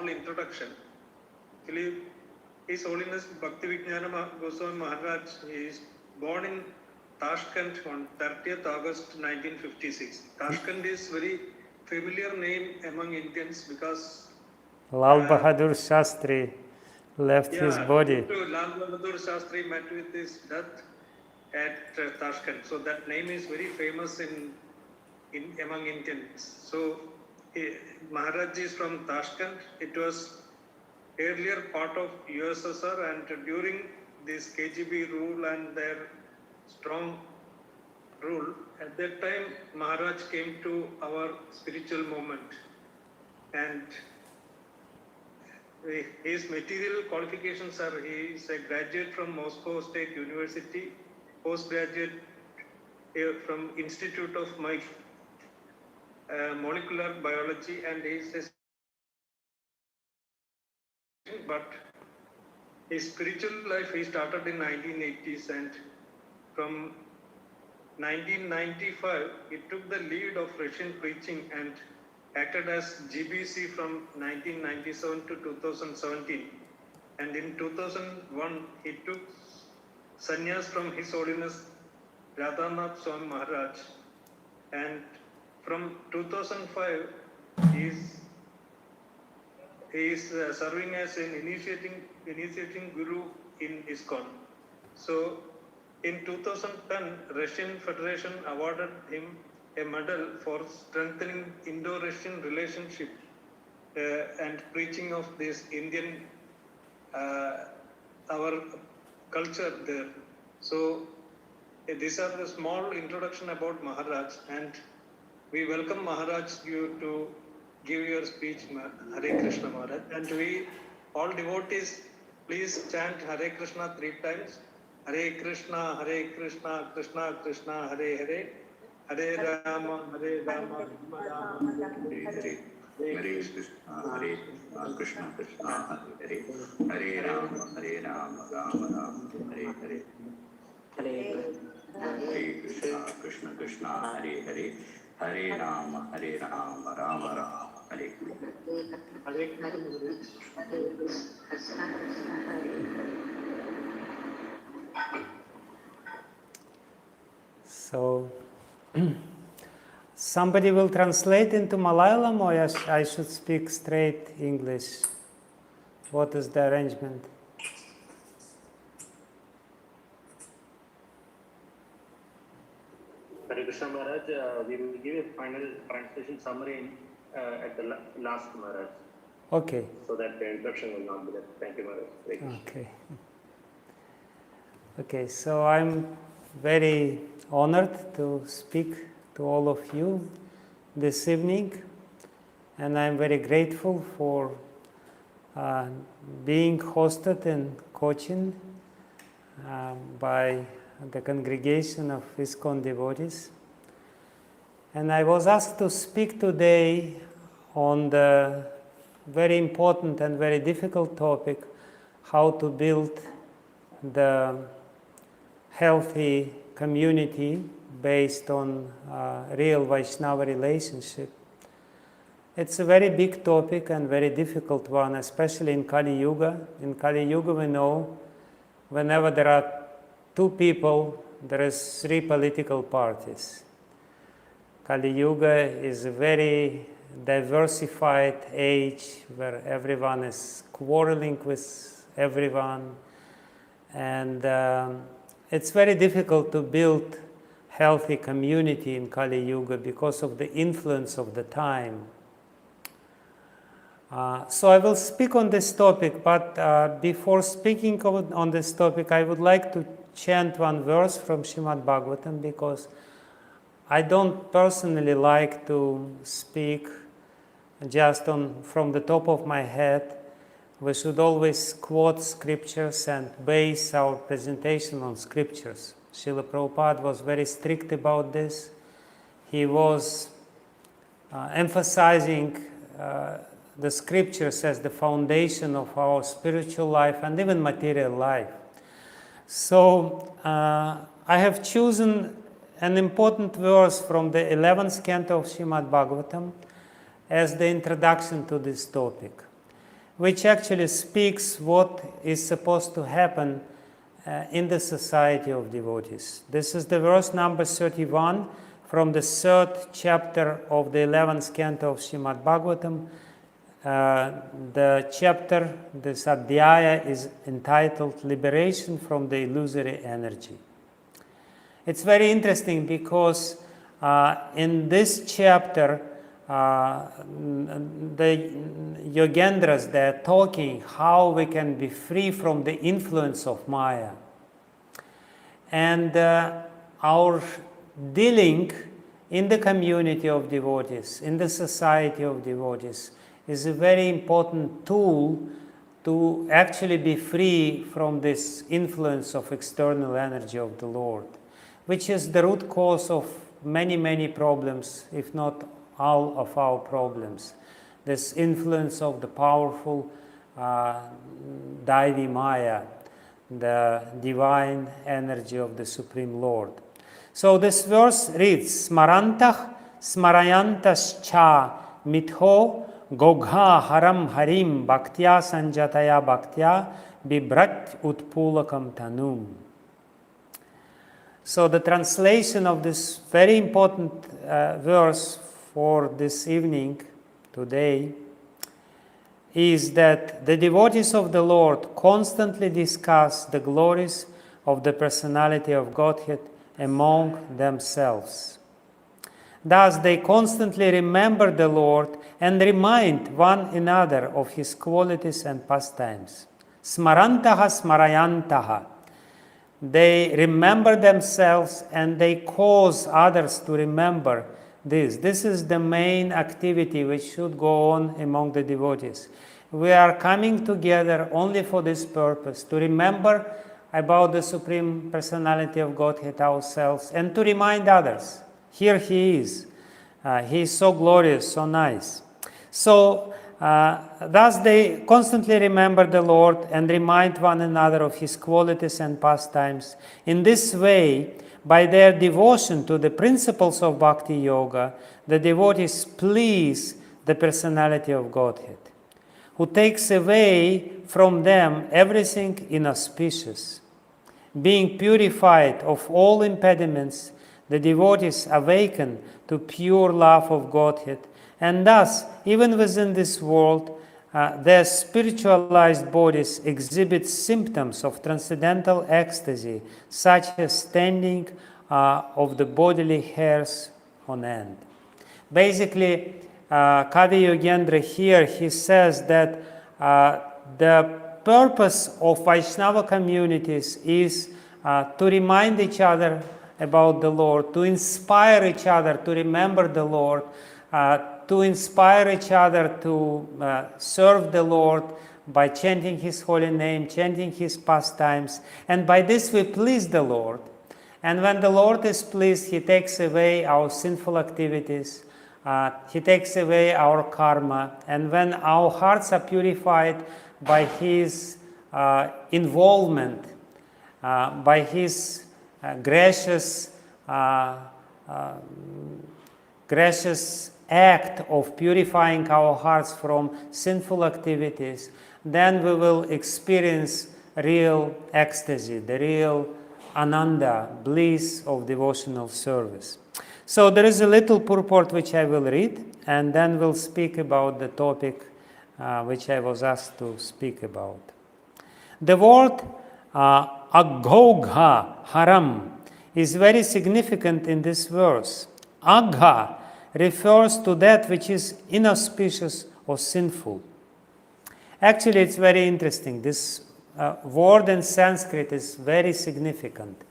small introduction. Actually, His Holiness Bhaktivinoda Goswami Maharaj is born in Tashkent on 30th August 1956. Tashkent is very familiar name among Indians because Lal Bahadur Shastri left his body. Lal Bahadur Shastri met with his death at Tashkent. So that name is very famous among Indians. So Maharaj is from Tashkent. It was earlier part of USSR, and during this KGB rule and their strong rule, at that time Maharaj came to our spiritual movement, and his material qualifications are: he is a graduate from Moscow State University, postgraduate from Institute of Molecular Biology, and he is a but his spiritual life he started in 1980s, and from 1995 he took the lead of Russian preaching and acted as GBC from 1997 to 2017, and in 2001 he took sannyas from His Holiness Radhanath Swami Maharaj, and from 2005 he is serving as an initiating guru in ISKCON. So in 2010, Russian Federation awarded him a medal for strengthening Indo-Russian relationship and preaching of this Indian, our culture there. So these are the small introduction about Maharaj, and we welcome Maharaj you to give your speech, Hare Krishna Maharaj. And we all devotees, please chant Hare Krishna 3 times. Hare Krishna, Krishna Krishna, Hare Hare, Hare Rama, Rama Rama, Hare Hare. Hare Krishna, Krishna, Hare Hare, Hare Rama, Rama Rama, Hare Hare. Hare Krishna, Krishna, Hare Hare, Hare Rama, Rama Rama, Hare Hare. So, somebody will translate into Malayalam, or I should speak straight English? What is the arrangement? Hare Krishna Maharaj, we will give a final translation summary at the last, Maharaj. Okay. So that the introduction will not be there. Thank you, Maharaj. Okay. Okay, so I'm very honored to speak to all of you this evening, and I'm very grateful for being hosted in Cochin by the congregation of ISKCON devotees. And I was asked to speak today on the very important and very difficult topic, how to build the healthy community based on real Vaishnava relationship. It's a very big topic and very difficult one, especially in Kali Yuga. In Kali Yuga, we know whenever there are 2 people, there is 3 political parties. Kali Yuga is a very diversified age where everyone is quarreling with everyone, and it's very difficult to build healthy community in Kali Yuga because of the influence of the time. So I will speak on this topic, but before speaking on this topic, I would like to chant one verse from Srimad Bhagavatam, because I don't personally like to speak just from the top of my head. We should always quote scriptures and base our presentation on scriptures. Srila Prabhupada was very strict about this. He was emphasizing the scriptures as the foundation of our spiritual life and even material life. So I have chosen an important verse from the 11th canto of Srimad Bhagavatam as the introduction to this topic. which actually speaks what is supposed to happen in the society of devotees. This is the verse number 31 from the 3rd chapter of the 11th canto of Srimad Bhagavatam. The chapter, this adhyaya, is entitled Liberation from the Illusory Energy. It's very interesting because in this chapter, the Yogendras, they're talking how we can be free from the influence of Maya. And our dealing in the community of devotees, in the society of devotees, is a very important tool to actually be free from this influence of external energy of the Lord, which is the root cause of many, many problems, if not all of our problems. This influence of the powerful Daivi Maya, the divine energy of the Supreme Lord. So this verse reads, Smarantah smarayantascha mitho gogha haram harim bhaktya sanjataya bhaktya bibrat utpulakam tanum. So the translation of this very important verse for this evening, today, is that the devotees of the Lord constantly discuss the glories of the personality of Godhead among themselves. Thus, they constantly remember the Lord and remind one another of His qualities and pastimes. Smarantaha smarayantaha. They remember themselves and they cause others to remember this. This is the main activity which should go on among the devotees. We are coming together only for this purpose, to remember about the Supreme Personality of Godhead ourselves and to remind others, here He is. He is so glorious, so nice. So, thus they constantly remember the Lord and remind one another of His qualities and pastimes. In this way, by their devotion to the principles of Bhakti Yoga, the devotees please the personality of Godhead, who takes away from them everything inauspicious. Being purified of all impediments, the devotees awaken to pure love of Godhead, and thus, even within this world, their spiritualized bodies exhibit symptoms of transcendental ecstasy, such as standing of the bodily hairs on end. Basically, Kadi Yogendra here, he says that the purpose of Vaishnava communities is to remind each other about the Lord, to inspire each other to remember the Lord, to inspire each other to serve the Lord by chanting His holy name, chanting His pastimes, and by this we please the Lord. And when the Lord is pleased, He takes away our sinful activities, He takes away our karma, and when our hearts are purified by His involvement, by His gracious act of purifying our hearts from sinful activities, then we will experience real ecstasy, the real ananda, bliss of devotional service. So there is a little purport which I will read, and then we'll speak about the topic which I was asked to speak about. The word aghogha haram is very significant in this verse. Agha refers to that which is inauspicious or sinful. Actually, it's very interesting. This word in Sanskrit is very significant.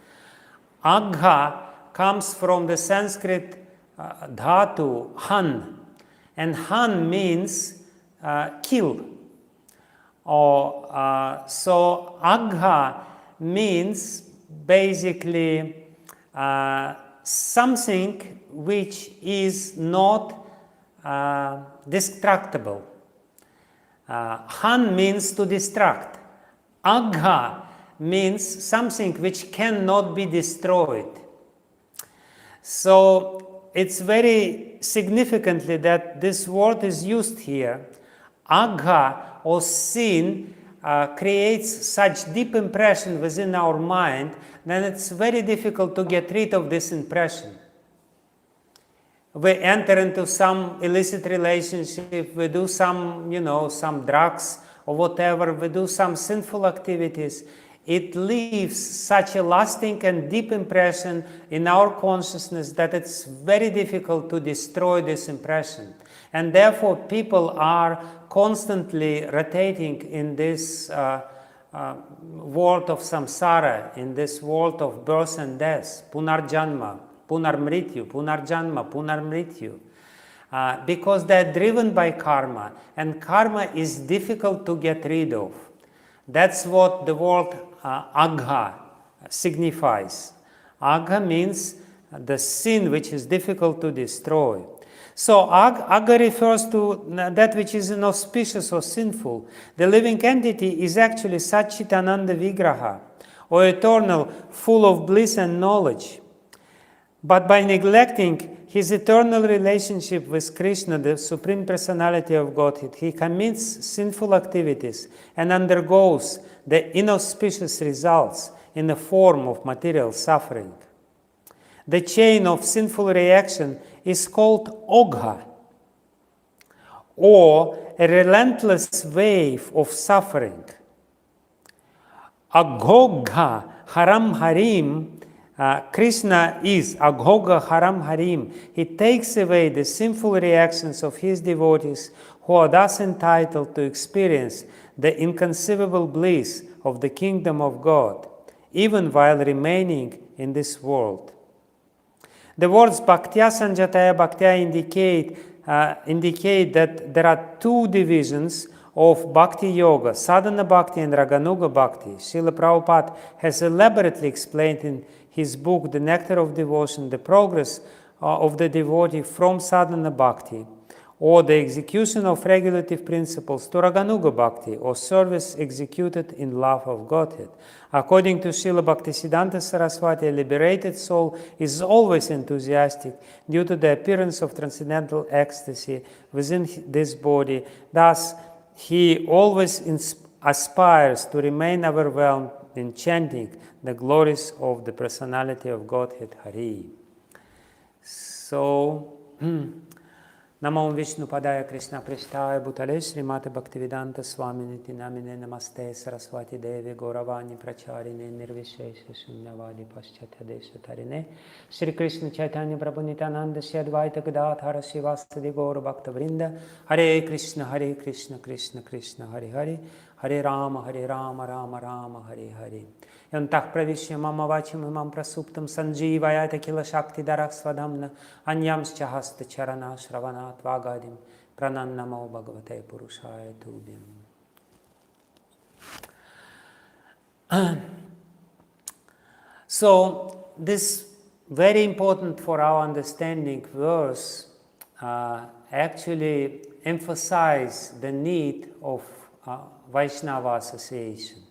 Agha comes from the Sanskrit dhatu, han, and han means kill. So agha means basically something which is not destructible. Han means to distract. Agha means something which cannot be destroyed. So it's very significantly that this word is used here. agha or sin creates such deep impression within our mind, then it's very difficult to get rid of this impression. We enter into some illicit relationship, we do some, some drugs or whatever, we do some sinful activities. It leaves such a lasting and deep impression in our consciousness that it's very difficult to destroy this impression. And therefore, people are constantly rotating in this world of samsara, in this world of birth and death, punarjanma, punarmrityu, punarjanma, punarmrityu, because they're driven by karma, and karma is difficult to get rid of. That's what the word agha signifies. Agha means the sin which is difficult to destroy. So agha refers to that which is inauspicious or sinful. The living entity is actually Satchitananda Vigraha, or eternal, full of bliss and knowledge. But by neglecting his eternal relationship with Krishna, the Supreme Personality of Godhead, he commits sinful activities and undergoes the inauspicious results in the form of material suffering. The chain of sinful reaction is called ogha, or a relentless wave of suffering. Aghogha haram harim, Krishna is Aghogha haram harim. He takes away the sinful reactions of his devotees, who are thus entitled to experience the inconceivable bliss of the kingdom of God, even while remaining in this world. The words Bhaktya Sanjataya Bhaktya indicate that there are two divisions of Bhakti Yoga, Sadhana Bhakti and Raganuga Bhakti. Srila Prabhupada has elaborately explained in his book, The Nectar of Devotion, the progress of the devotee from Sadhana Bhakti, or the execution of regulative principles, to Raganuga Bhakti, or service executed in love of Godhead. According to Srila Bhaktisiddhanta Saraswati, a liberated soul is always enthusiastic due to the appearance of transcendental ecstasy within this body. Thus, he always aspires to remain overwhelmed in chanting the glories of the Personality of Godhead, Hari. So, Namo Vishnu Padaya Krishna Prishtaya Bhutale Srimate Bhaktivedanta Swaminiti Namine Namaste Saraswati Devi Gauravani Pracharine Nirvishesha Shunyavadi Paschatya Desha Tarine Shri Krishna Chaitanya Prabhu Nityananda Shri Advaita Gadadhara Srivastadi Gaura Bhakta Vrinda Hare Krishna Krishna Krishna Hare Hare Hare Rama Rama Rama Hare Hare Yantah Pravishya Mama Vachim Imam Prasuptam Sanjeevayata Kila Shakti Darak Svadhamna Anyamscha Hasta Charana Shravanat Vagadim Pranannamo Bhagavate Purushaya Tubhyam. So, this very important for our understanding verse actually emphasizes the need of Vaishnava association.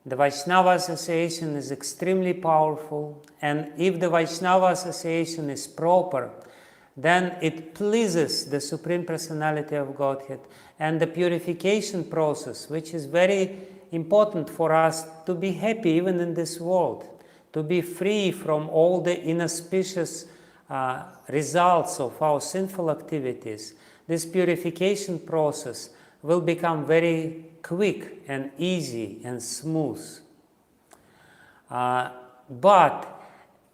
The Vaishnava association is extremely powerful, and if the Vaishnava association is proper, then it pleases the Supreme Personality of Godhead, and the purification process, which is very important for us to be happy even in this world, to be free from all the inauspicious results of our sinful activities. This purification process will become very quick and easy and smooth. But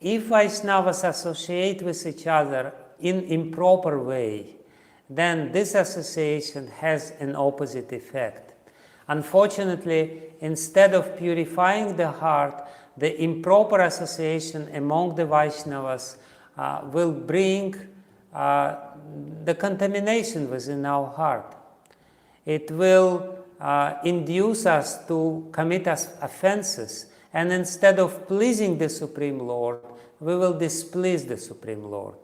if Vaishnavas associate with each other in improper way, then this association has an opposite effect. Unfortunately, instead of purifying the heart, the improper association among the Vaishnavas will bring the contamination within our heart. It will induce us to commit offenses, and instead of pleasing the Supreme Lord, we will displease the Supreme Lord.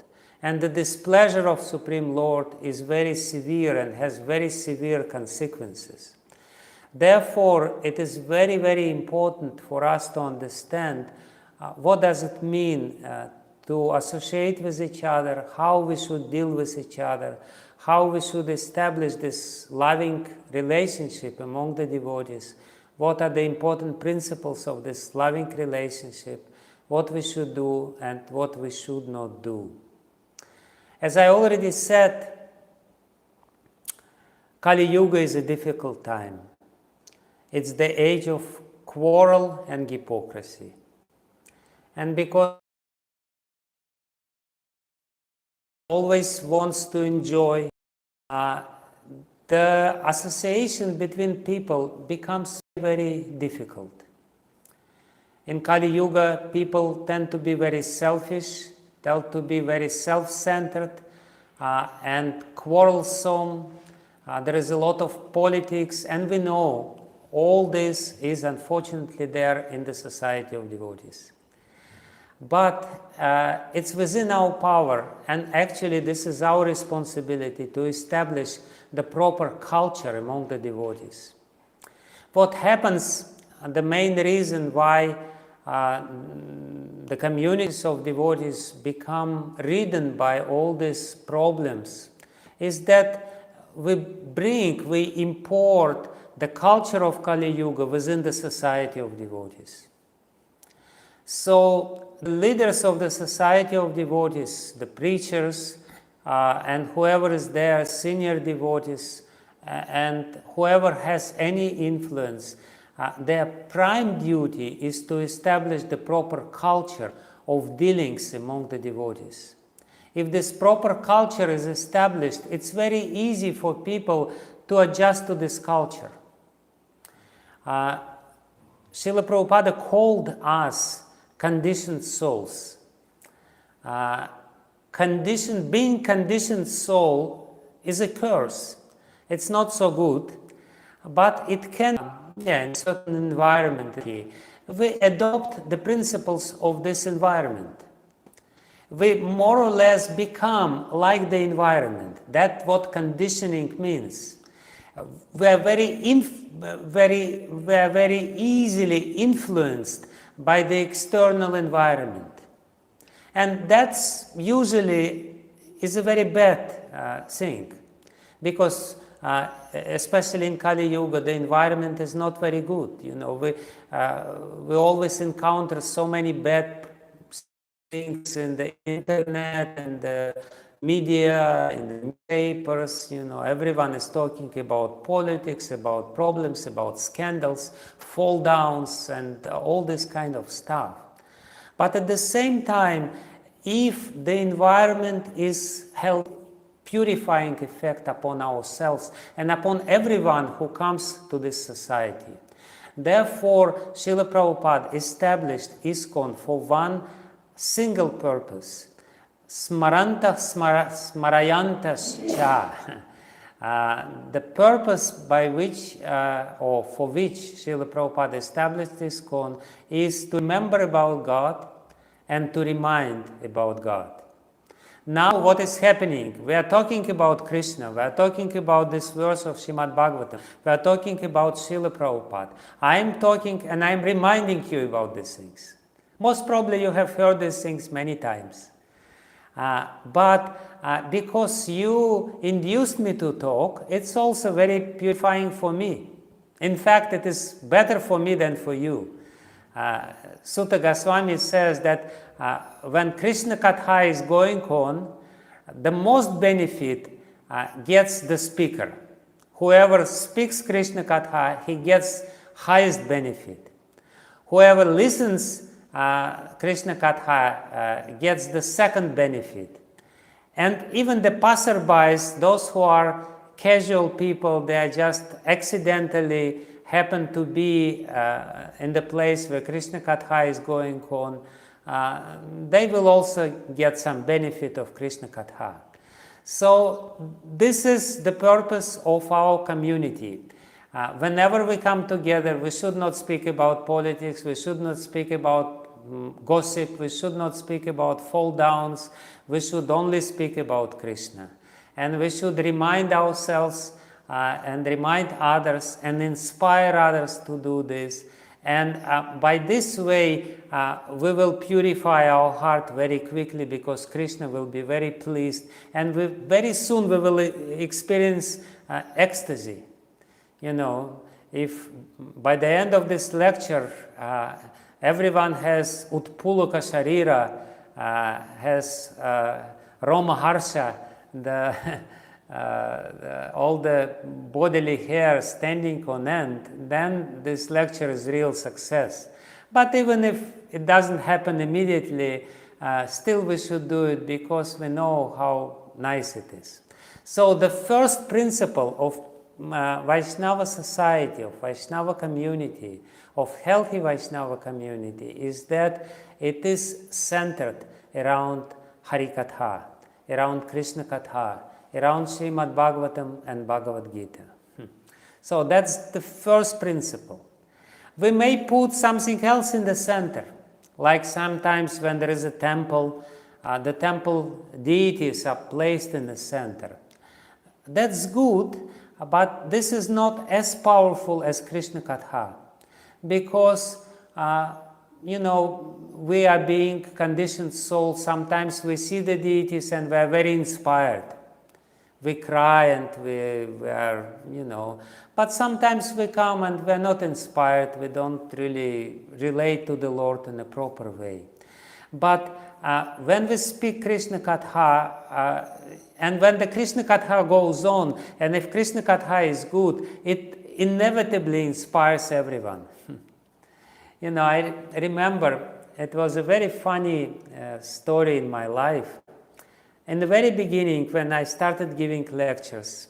And the displeasure of Supreme Lord is very severe and has very severe consequences. Therefore, it is very, very important for us to understand what does it mean to associate with each other, how we should deal with each other, how we should establish this loving relationship among the devotees, what are the important principles of this loving relationship, what we should do and what we should not do. As I already said, Kali Yuga is a difficult time. It's the age of quarrel and hypocrisy. And because always wants to enjoy, the association between people becomes very difficult. In Kali Yuga, people tend to be very selfish, tend to be very self-centered and quarrelsome. There is a lot of politics, and we know all this is unfortunately there in the society of devotees. But it's within our power, and actually this is our responsibility to establish the proper culture among the devotees. What happens, the main reason why the communities of devotees become ridden by all these problems is that we import the culture of Kali Yuga within the society of devotees. So the leaders of the society of devotees, the preachers, and whoever is there, senior devotees, and whoever has any influence, their prime duty is to establish the proper culture of dealings among the devotees. If this proper culture is established, it's very easy for people to adjust to this culture. Srila Prabhupada called us conditioned souls. Being conditioned soul is a curse. It's not so good, but it can, in certain environment, we adopt the principles of this environment. We more or less become like the environment. That's what conditioning means. We are very easily influenced by the external environment. And that's usually is a very bad thing, because especially in Kali Yuga, the environment is not very good. You know, we always encounter so many bad things in the internet and the media, in the papers. You know, everyone is talking about politics, about problems, about scandals, fall downs, and all this kind of stuff. But at the same time, if the environment is held purifying effect upon ourselves and upon everyone who comes to this society, therefore Srila Prabhupada established ISKCON for one single purpose: smaranta smarayantas cha. The purpose by which or for which Srila Prabhupada established ISKCON is to remember about God and to remind about God. Now what is happening? We are talking about Krishna, we are talking about this verse of Srimad Bhagavatam, we are talking about Srila Prabhupada. I am talking and I am reminding you about these things. Most probably you have heard these things many times. But because you induced me to talk, it's also very purifying for me. In fact, it is better for me than for you. Sutta Goswami says that when Krishna Katha is going on, the most benefit gets the speaker. Whoever speaks Krishna Katha, he gets highest benefit. Whoever listens Krishna Katha gets the second benefit. And even the passerbys, those who are casual people, they are just accidentally happen to be in the place where Krishna Katha is going on, they will also get some benefit of Krishna Katha. So this is the purpose of our community. Whenever we come together, we should not speak about politics, we should not speak about gossip, we should not speak about fall downs, we should only speak about Krishna. And we should remind ourselves and remind others and inspire others to do this. And by this way, we will purify our heart very quickly, because Krishna will be very pleased. And very soon we will experience ecstasy. You know, if by the end of this lecture, everyone has Utpulaka Sharira, has Roma Harsha, all the bodily hair standing on end, then this lecture is real success. But even if it doesn't happen immediately, still we should do it, because we know how nice it is. So the first principle of Vaishnava society, of Vaishnava community, of healthy Vaishnava community, is that it is centered around Harikatha, around Krishna Katha, around Srimad Bhagavatam and Bhagavad Gita. So that's the first principle. We may put something else in the center, like sometimes when there is a temple, the temple deities are placed in the center. That's good, but this is not as powerful as Krishna Katha, because you know, we are being conditioned souls. Sometimes we see the deities and we are very inspired. We cry and we are, you know, but sometimes we come and we are not inspired. We don't really relate to the Lord in a proper way. But when we speak Krishna Katha, and when the Krishna Katha goes on, and if Krishna Katha is good, it inevitably inspires everyone. You know, I remember it was a very funny story in my life. In the very beginning, when I started giving lectures,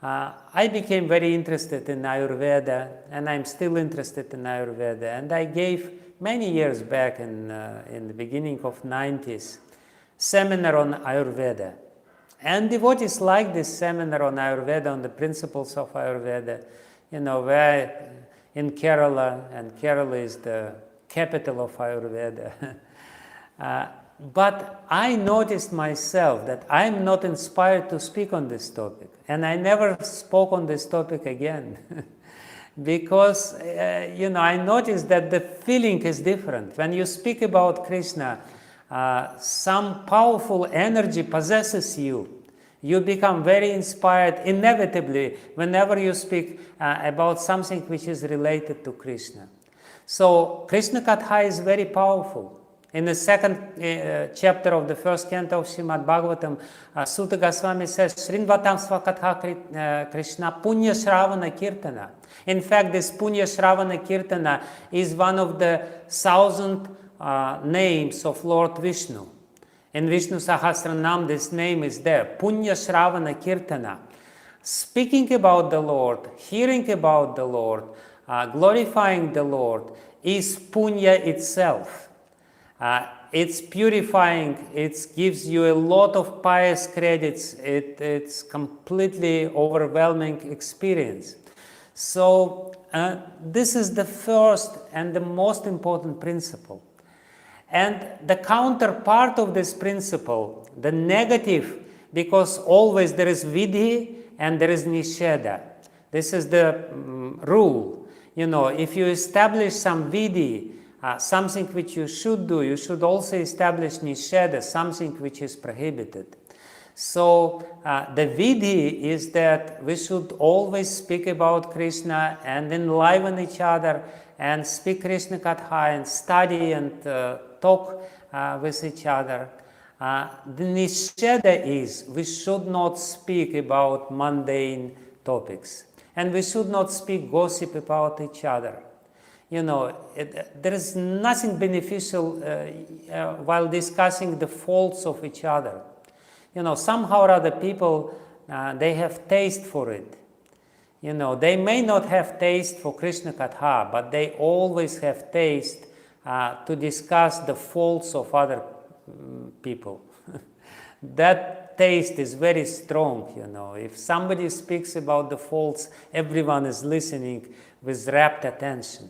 I became very interested in Ayurveda, and I'm still interested in Ayurveda. And I gave many years back in the beginning of 90s, seminar on Ayurveda. And devotees like this seminar on Ayurveda, on the principles of Ayurveda, you know, where in Kerala, and Kerala is the capital of Ayurveda. But I noticed myself that I'm not inspired to speak on this topic, and I never spoke on this topic again. Because, you know, I noticed that the feeling is different. When you speak about Krishna, some powerful energy possesses you. You become very inspired inevitably whenever you speak about something which is related to Krishna. So Krishna Katha is very powerful. In the second chapter of the first canto of Srimad Bhagavatam, Sutta Goswami says, Srinvatam Svakatha Krishna Punya Shravana Kirtana. In fact, this Punya Shravana Kirtana is one of the 1,000 names of Lord Vishnu. In Vishnu Sahasranam, this name is there, Punya Shravana Kirtana. Speaking about the Lord, hearing about the Lord, glorifying the Lord is Punya itself. It's purifying, it gives you a lot of pious credits, it's completely overwhelming experience. So this is the first and the most important principle. And the counterpart of this principle, the negative, because always there is vidhi and there is nisheda. This is the rule. You know, if you establish some vidhi, something which you should do, you should also establish nisheda, something which is prohibited. So the vidhi is that we should always speak about Krishna and enliven each other and speak Krishna Katha and study and talk with each other. The nisheda is we should not speak about mundane topics, and we should not speak gossip about each other. You know, there is nothing beneficial while discussing the faults of each other. You know, somehow or other people, they have taste for it. You know, they may not have taste for Krishna Katha, but they always have taste to discuss the faults of other people. That taste is very strong, you know. If somebody speaks about the faults, everyone is listening with rapt attention.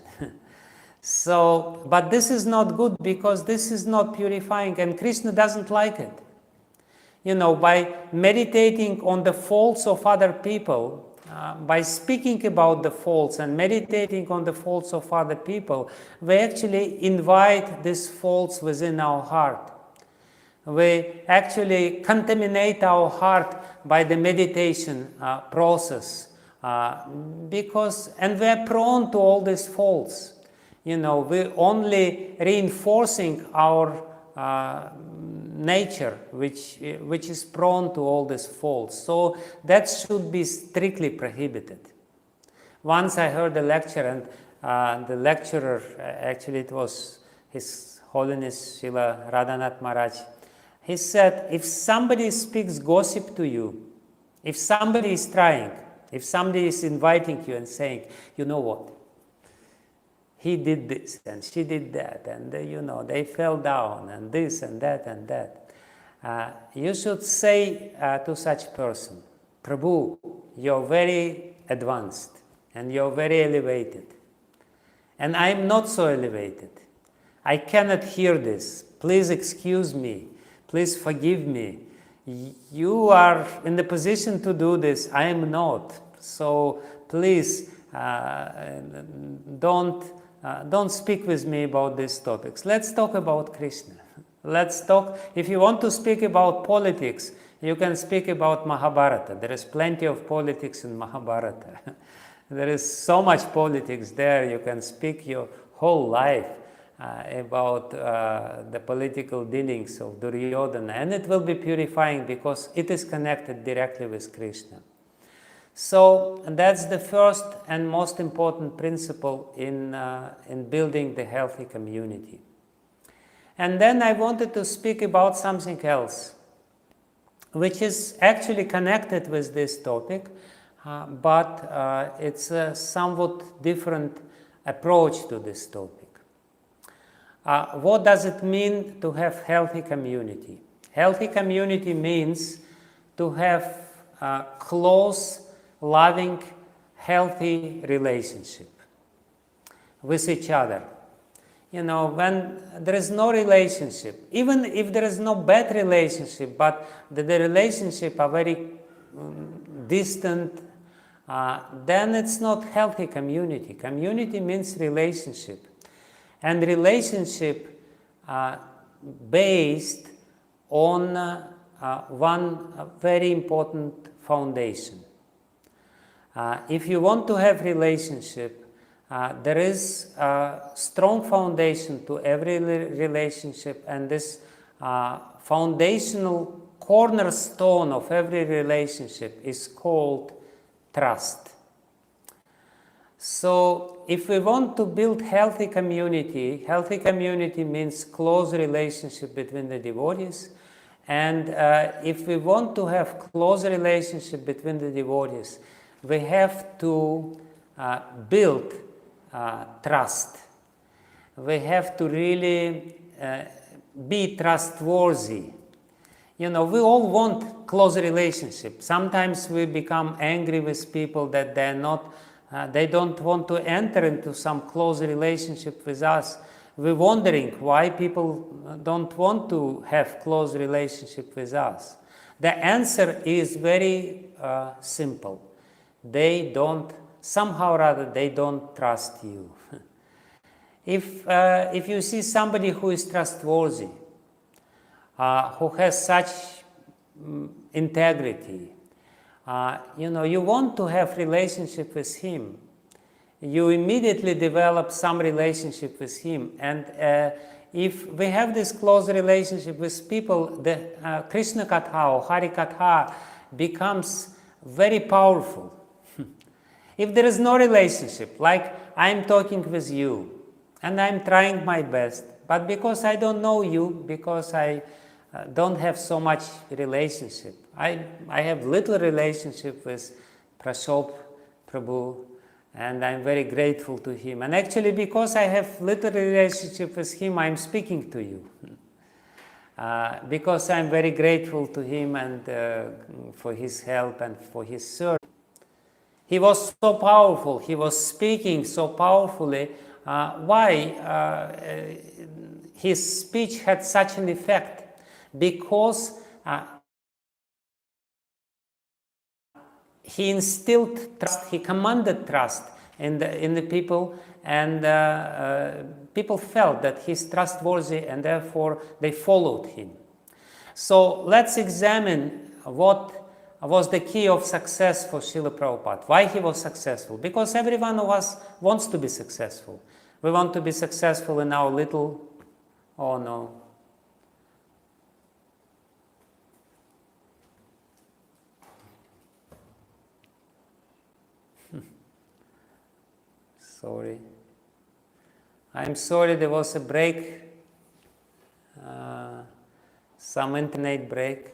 So, but this is not good, because this is not purifying, and Krishna doesn't like it. You know, by meditating on the faults of other people, by speaking about the faults and meditating on the faults of other people, we actually invite these faults within our heart. We actually contaminate our heart by the meditation process, and we are prone to all these faults. We're only reinforcing our nature, which is prone to all these faults. So that should be strictly prohibited. Once I heard a lecture, and the lecturer, actually it was His Holiness Srila Radhanath Maharaj, he said, if somebody speaks gossip to you, if somebody is trying, if somebody is inviting you and saying, you know what, he did this and she did that, and they fell down and this and that and that. You should say to such person, Prabhu, you're very advanced and you're very elevated. And I'm not so elevated. I cannot hear this. Please excuse me. Please forgive me. You are in the position to do this. I am not. So please don't speak with me about these topics. Let's talk about Krishna. Let's talk. If you want to speak about politics, you can speak about Mahabharata. There is plenty of politics in Mahabharata. There is so much politics there. You can speak your whole life about the political dealings of Duryodhana, and it will be purifying because it is connected directly with Krishna. So that's the first and most important principle in building the healthy community. And then I wanted to speak about something else, which is actually connected with this topic, but it's a somewhat different approach to this topic. What does it mean to have healthy community? Healthy community means to have close, loving, healthy relationship with each other. When there is no relationship, even if there is no bad relationship, but the relationship are very distant, then it's not healthy community. Community means relationship. And relationship based on one very important foundation. If you want to have relationship, there is a strong foundation to every relationship, and this foundational cornerstone of every relationship is called trust. So if we want to build healthy community means close relationship between the devotees. And if we want to have close relationship between the devotees, we have to build trust. We have to really be trustworthy. We all want close relationship. Sometimes we become angry with people that they're not they don't want to enter into some close relationship with us. We're wondering why people don't want to have close relationship with us. The answer is very simple. They don't trust you. If you see somebody who is trustworthy, who has such integrity, you want to have relationship with him. You immediately develop some relationship with him. And if we have this close relationship with people, the Krishna Katha or Hari Katha becomes very powerful. If there is no relationship, like I'm talking with you, and I'm trying my best, but because I don't know you, because I don't have so much relationship, I have little relationship with Prashop Prabhu, and I'm very grateful to him. And actually, because I have little relationship with him, I'm speaking to you. Because I'm very grateful to him and for his help and for his service. He was so powerful. He was speaking so powerfully. Why? His speech had such an effect. Because he instilled trust, he commanded trust in the people, and people felt that he's trustworthy, and therefore they followed him. So let's examine what was the key of success for Srila Prabhupada. Why he was successful? Because every one of us wants to be successful. We want to be successful in our little, oh no. Sorry. I'm sorry, there was a break, some internet break.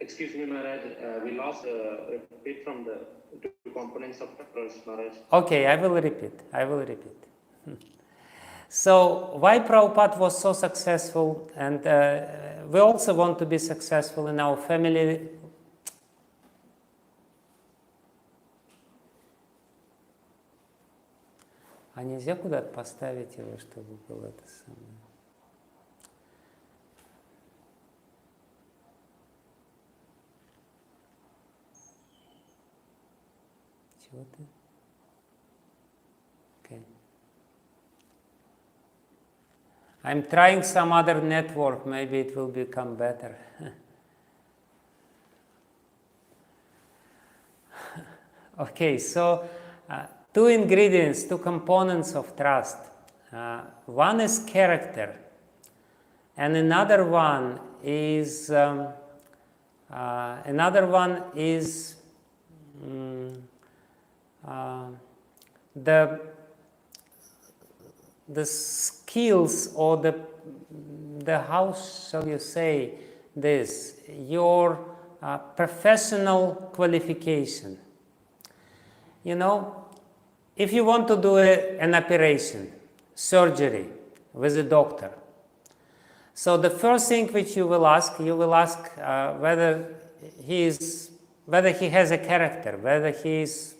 Excuse me, Maharaj, we lost a bit from the two components of trust, Maharaj. Okay, I will repeat. So, why Prabhupada was so successful, and we also want to be successful in our family. А нельзя куда-то поставить его, чтобы было это самое? Чего ты? Okay. I'm trying some other network, maybe it will become better. Okay, so two ingredients, two components of trust. One is character, and another one is the skills, or the how shall you say this, your professional qualification. You know, if you want to do an operation, surgery with a doctor, so the first thing which you will ask whether he has a character, whether he is,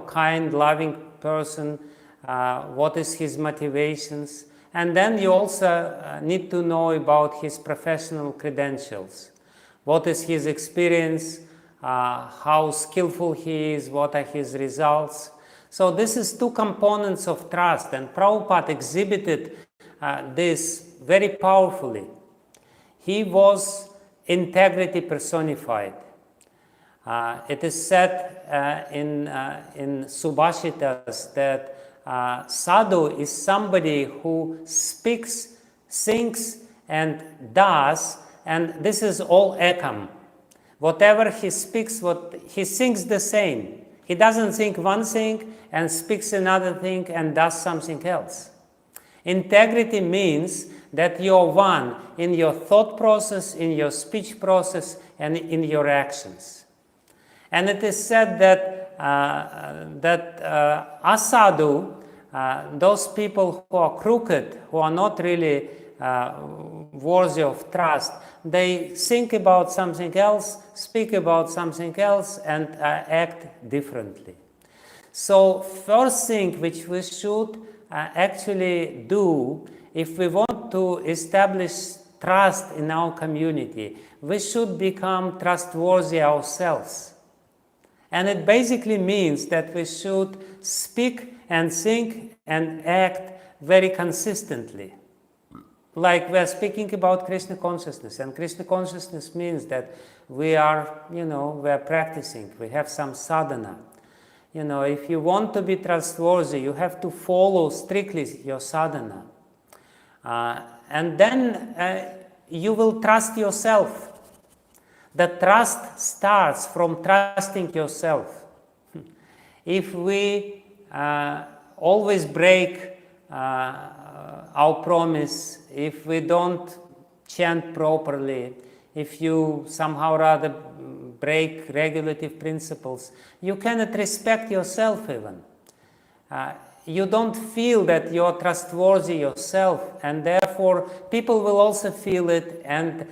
kind, loving person, what is his motivations, and then you also need to know about his professional credentials. What is his experience, how skillful he is, what are his results. So this is two components of trust, and Prabhupada exhibited this very powerfully. He was integrity personified. It is said in Subhashitas that sadhu is somebody who speaks, thinks, and does, and this is all ekam. Whatever he speaks, he thinks the same. He doesn't think one thing and speaks another thing and does something else. Integrity means that you're one in your thought process, in your speech process, and in your actions. And it is said that asadu, those people who are crooked, who are not really worthy of trust, they think about something else, speak about something else, and act differently. So first thing which we should actually do, if we want to establish trust in our community, we should become trustworthy ourselves. And it basically means that we should speak and think and act very consistently. Like we are speaking about Krishna consciousness, and Krishna consciousness means that we are, we are practicing, we have some sadhana. If you want to be trustworthy, you have to follow strictly your sadhana. And then you will trust yourself. The trust starts from trusting yourself. If we always break our promise, if we don't chant properly, if you somehow or other break regulative principles, you cannot respect yourself even. You don't feel that you're trustworthy yourself, and therefore people will also feel it. And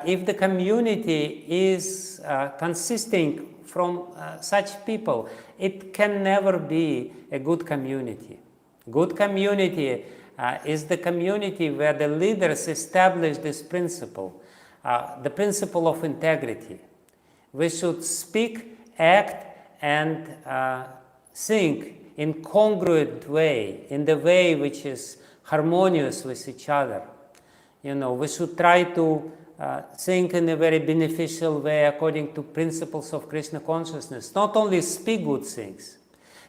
if the community is consisting from such people, it can never be a good community. Good community is the community where the leaders establish this principle, the principle of integrity, We should speak, act, and think in congruent way, in the way which is harmonious with each other. We should try to think in a very beneficial way according to principles of Krishna consciousness. Not only speak good things,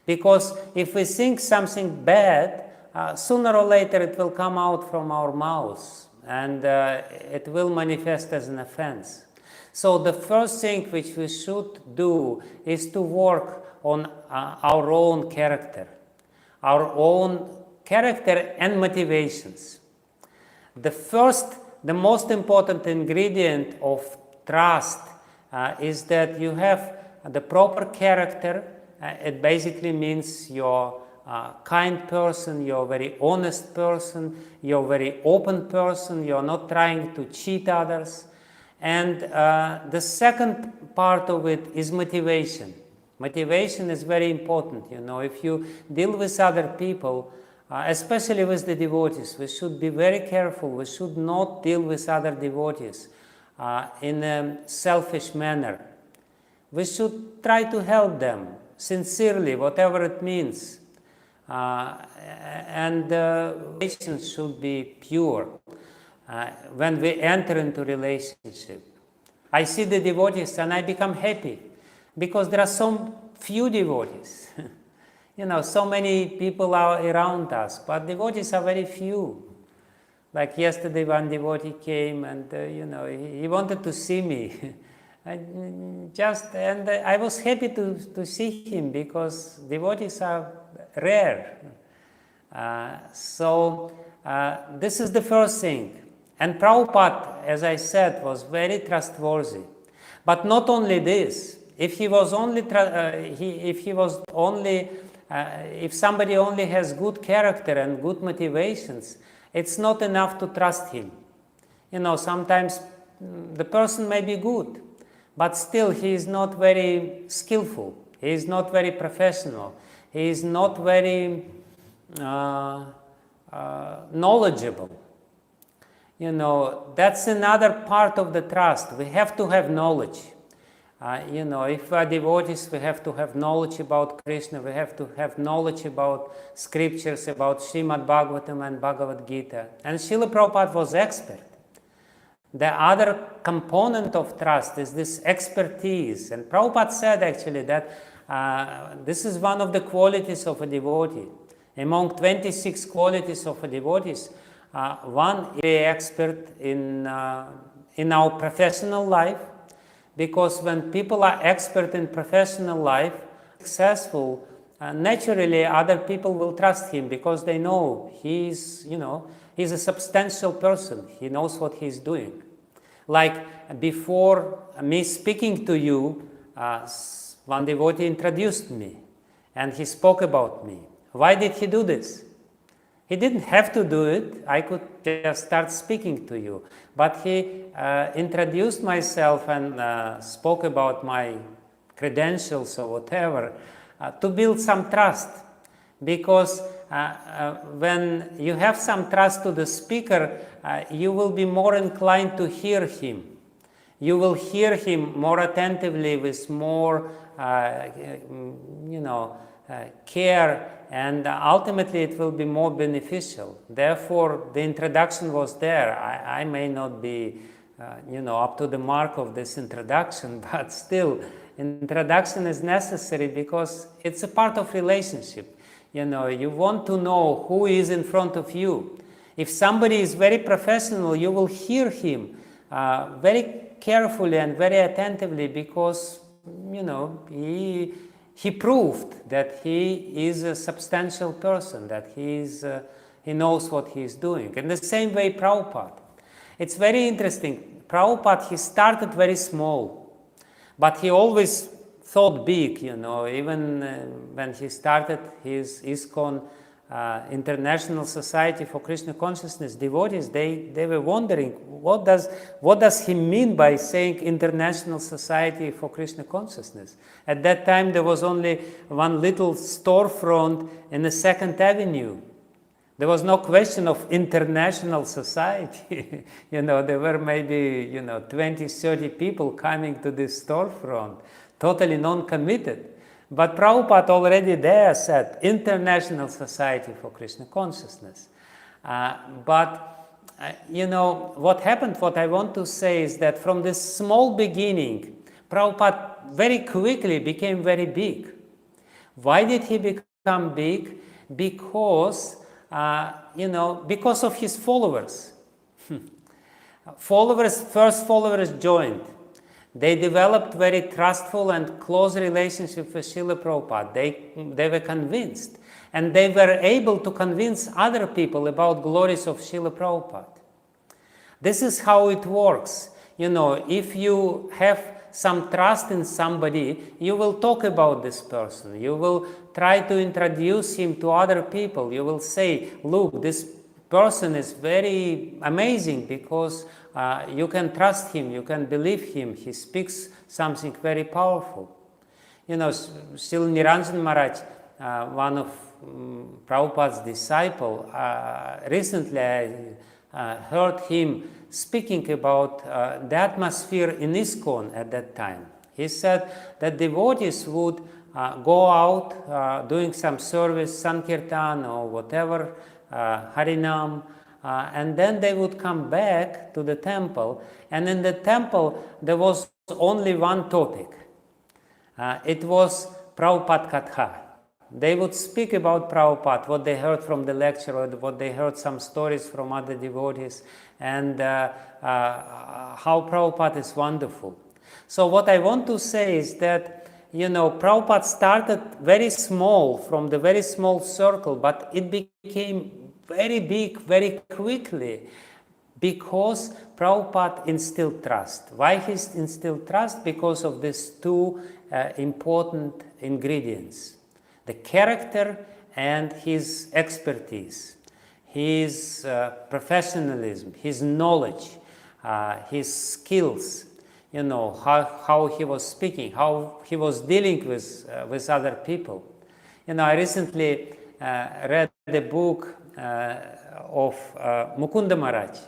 because if we think something bad, sooner or later it will come out from our mouths, and it will manifest as an offense. So the first thing which we should do is to work on our own character and motivations. The most important ingredient of trust is that you have the proper character. It basically means you're a kind person, you're a very honest person, you're a very open person, you're not trying to cheat others. And the second part of it is motivation. Motivation is very important. If you deal with other people, especially with the devotees, we should be very careful. We should not deal with other devotees in a selfish manner. We should try to help them sincerely, whatever it means. And relations should be pure when we enter into relationship. I see the devotees and I become happy because there are so few devotees. So many people are around us, but devotees are very few. Like yesterday, one devotee came and he wanted to see me. And I was happy to see him because devotees are rare. So this is the first thing. And Prabhupada, as I said, was very trustworthy. But not only this. If somebody only has good character and good motivations, it's not enough to trust him. Sometimes the person may be good, but still he is not very skillful. He is not very professional. He is not very knowledgeable. That's another part of the trust. We have to have knowledge. If we are devotees, we have to have knowledge about Krishna, we have to have knowledge about scriptures, about Srimad Bhagavatam and Bhagavad Gita. And Srila Prabhupada was expert. The other component of trust is this expertise. And Prabhupada said actually that this is one of the qualities of a devotee. Among 26 qualities of a devotee, one is expert in our professional life. Because when people are expert in professional life, successful, naturally other people will trust him because they know he's a substantial person. He knows what he's doing. Like before me speaking to you, one devotee introduced me and he spoke about me. Why did he do this? He didn't have to do it. I could just start speaking to you. But he introduced myself and spoke about my credentials or whatever to build some trust. Because when you have some trust to the speaker, you will be more inclined to hear him. You will hear him more attentively with more, care, and ultimately it will be more beneficial. Therefore, the introduction was there. I may not be, up to the mark of this introduction, but still, introduction is necessary because it's a part of relationship. You want to know who is in front of you. If somebody is very professional, you will hear him very carefully and very attentively because, he proved that he is a substantial person, that he knows what he is doing. In the same way, Prabhupada. It's very interesting. Prabhupada, he started very small, but he always thought big, even when he started his ISKCON, International Society for Krishna Consciousness devotees, they were wondering, what does he mean by saying International Society for Krishna Consciousness? At that time, there was only one little storefront in the 2nd Avenue. There was no question of international society. There were maybe, 20, 30 people coming to this storefront, totally non-committed. But Prabhupada already there said, International Society for Krishna Consciousness. What happened, what I want to say is that from this small beginning, Prabhupada very quickly became very big. Why did he become big? Because because of his followers. First followers joined. They developed very trustful and close relationship with Srila Prabhupada. They were convinced. And they were able to convince other people about glories of Srila Prabhupada. This is how it works. If you have some trust in somebody, you will talk about this person. You will try to introduce him to other people. You will say, look, this person is very amazing because you can trust him, you can believe him. He speaks something very powerful. Srila Niranjan Maharaj, one of Prabhupada's disciple, recently I heard him speaking about the atmosphere in ISKCON at that time. He said that devotees would go out doing some service, Sankirtan or whatever, Harinam, and then they would come back to the temple, and in the temple there was only one topic. It was Prabhupada Katha. They would speak about Prabhupada, what they heard from the lecture, or what they heard some stories from other devotees, and how Prabhupada is wonderful. So what I want to say is that, Prabhupada started very small, from the very small circle, but it became very big very quickly because Prabhupada instilled trust. Why he instilled trust? Because of these two important ingredients: the character and his expertise, his professionalism, his knowledge, his skills, how he was speaking, how he was dealing with other people. I recently read the book of Mukunda Maharaj,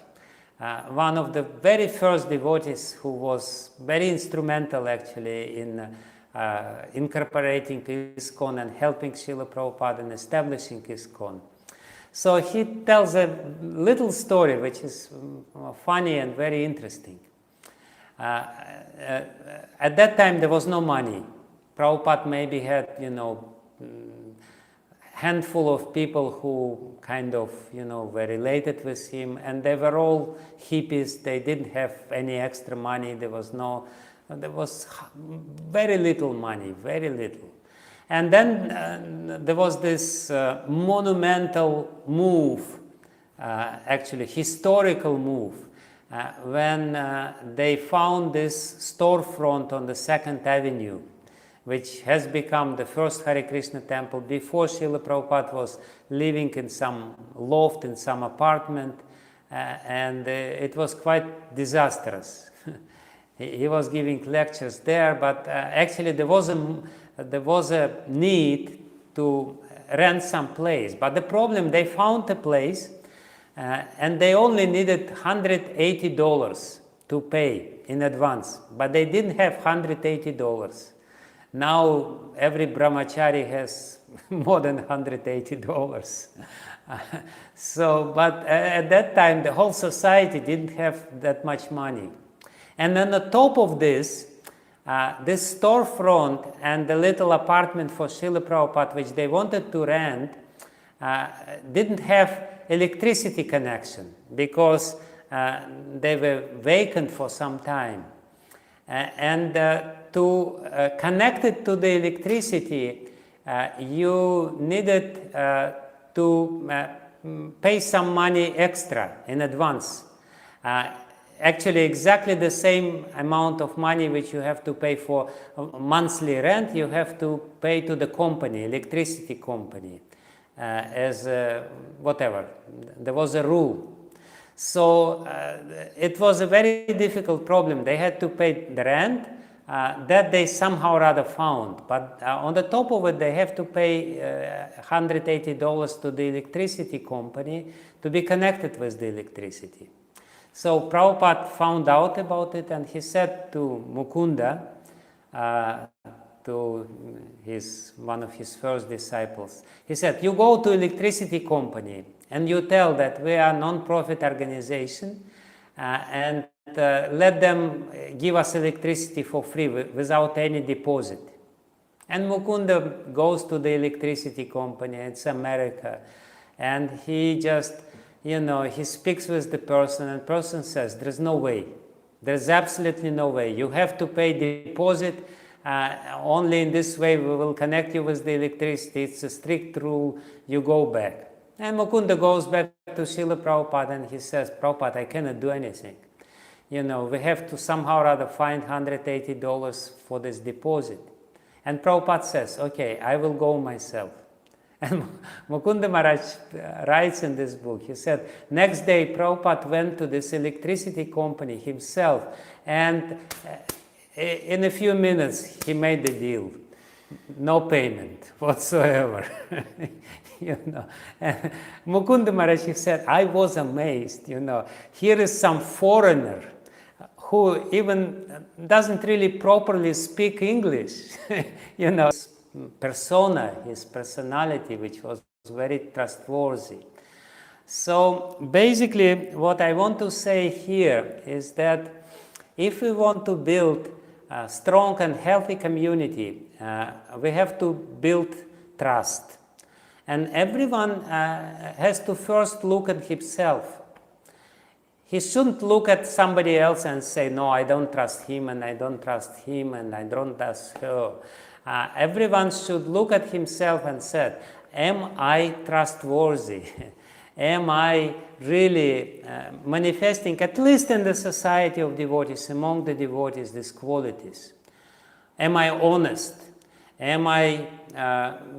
one of the very first devotees who was very instrumental actually in incorporating ISKCON and helping Srila Prabhupada in establishing ISKCON. So he tells a little story which is funny and very interesting. At that time there was no money. Prabhupada maybe had, handful of people who kind of, were related with him, and they were all hippies. They didn't have any extra money. There was very little money, very little. And then there was this monumental move, actually historical move, when they found this storefront on the 2nd Avenue, which has become the first Hare Krishna temple. Before, Srila Prabhupada was living in some loft, in some apartment, and it was quite disastrous. He was giving lectures there, but actually there was a need to rent some place. But the problem, they found a place, and they only needed $180 to pay in advance, but they didn't have $180. Now every brahmachari has more than $180. But at that time the whole society didn't have that much money. And on the top of this, this storefront and the little apartment for Srila Prabhupada, which they wanted to rent, didn't have electricity connection because they were vacant for some time. To connect it to the electricity, you needed to pay some money extra in advance. Actually, exactly the same amount of money which you have to pay for monthly rent, you have to pay to the company, electricity company, as whatever. There was a rule. So it was a very difficult problem. They had to pay the rent, that they somehow rather found. But on the top of it, they have to pay $180 to the electricity company to be connected with the electricity. So Prabhupada found out about it, and he said to Mukunda, to one of his first disciples, he said, you go to electricity company and you tell that we are a non-profit organization, and let them give us electricity for free without any deposit. And Mukunda goes to the electricity company, it's America, and he just, he speaks with the person, and the person says, there's no way. There's absolutely no way. You have to pay deposit. Only in this way we will connect you with the electricity. It's a strict rule. You go back. And Mukunda goes back to Srila Prabhupada and he says, Prabhupada, I cannot do anything. We have to somehow rather find $180 for this deposit. And Prabhupada says, okay, I will go myself. And Mukunda Maharaj writes in this book, he said, next day Prabhupada went to this electricity company himself, and in a few minutes he made the deal. No payment whatsoever. And Mukunda Maharaj said, I was amazed, here is some foreigner who even doesn't really properly speak English, his persona, his personality, which was very trustworthy. So basically what I want to say here is that if we want to build a strong and healthy community, we have to build trust. And everyone has to first look at himself. He shouldn't look at somebody else and say, no, I don't trust him, and I don't trust him, and I don't trust her. Everyone should look at himself and say, am I trustworthy? Am I really manifesting, at least in the society of devotees, among the devotees, these qualities? Am I honest? Am I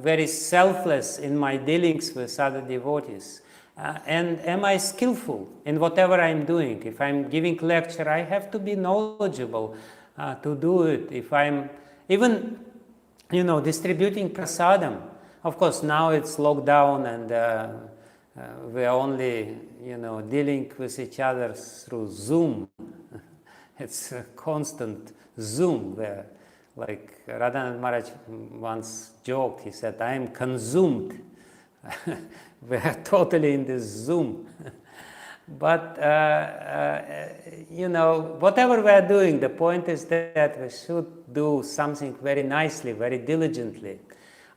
very selfless in my dealings with other devotees? And am I skillful in whatever I'm doing? If I'm giving lecture, I have to be knowledgeable to do it. If I'm even, distributing prasadam, of course now it's locked down and we're only, dealing with each other through Zoom. It's a constant Zoom where, like Radhanath Maharaj once joked, he said, I am consumed. We are totally in this Zoom. But, whatever we are doing, the point is that we should do something very nicely, very diligently.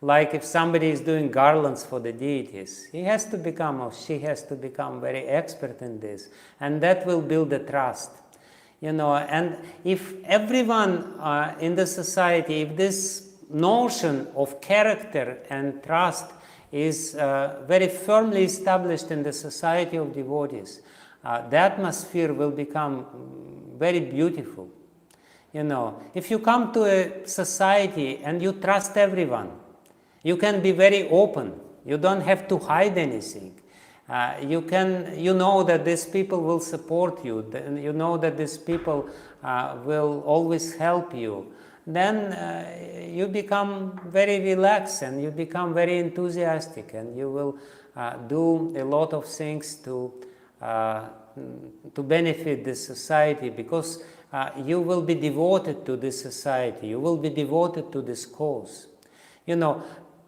Like if somebody is doing garlands for the deities, he has to become, or she has to become very expert in this. And that will build the trust. And if everyone in the society, if this notion of character and trust is very firmly established in the society of devotees, the atmosphere will become very beautiful. If you come to a society and you trust everyone, you can be very open. You don't have to hide anything. You know that these people will support you. You know that these people will always help you. Then you become very relaxed and you become very enthusiastic, and you will do a lot of things to benefit this society, because you will be devoted to this society. You will be devoted to this cause.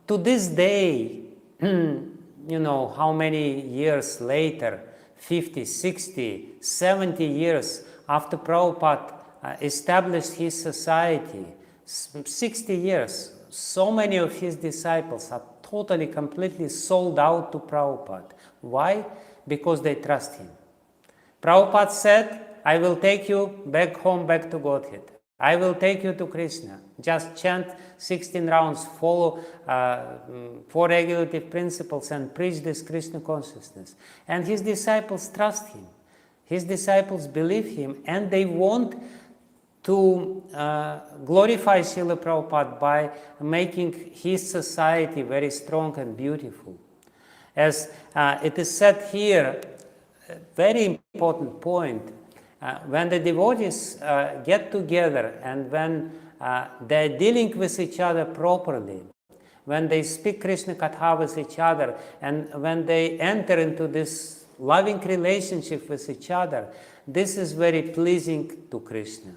To this day, how many years later, 50, 60, 70 years after Prabhupada established his society, 60 years, so many of his disciples are totally, completely sold out to Prabhupada. Why? Because they trust him. Prabhupada said, I will take you back home, back to Godhead. I will take you to Krishna. Just chant 16 rounds, follow 4 regulative principles, and preach this Krishna consciousness. And his disciples trust him. His disciples believe him, and they want to glorify Srila Prabhupada by making his society very strong and beautiful. As it is said here, a very important point, When the devotees get together and when they're dealing with each other properly, when they speak Krishna Katha with each other, and when they enter into this loving relationship with each other, this is very pleasing to Krishna.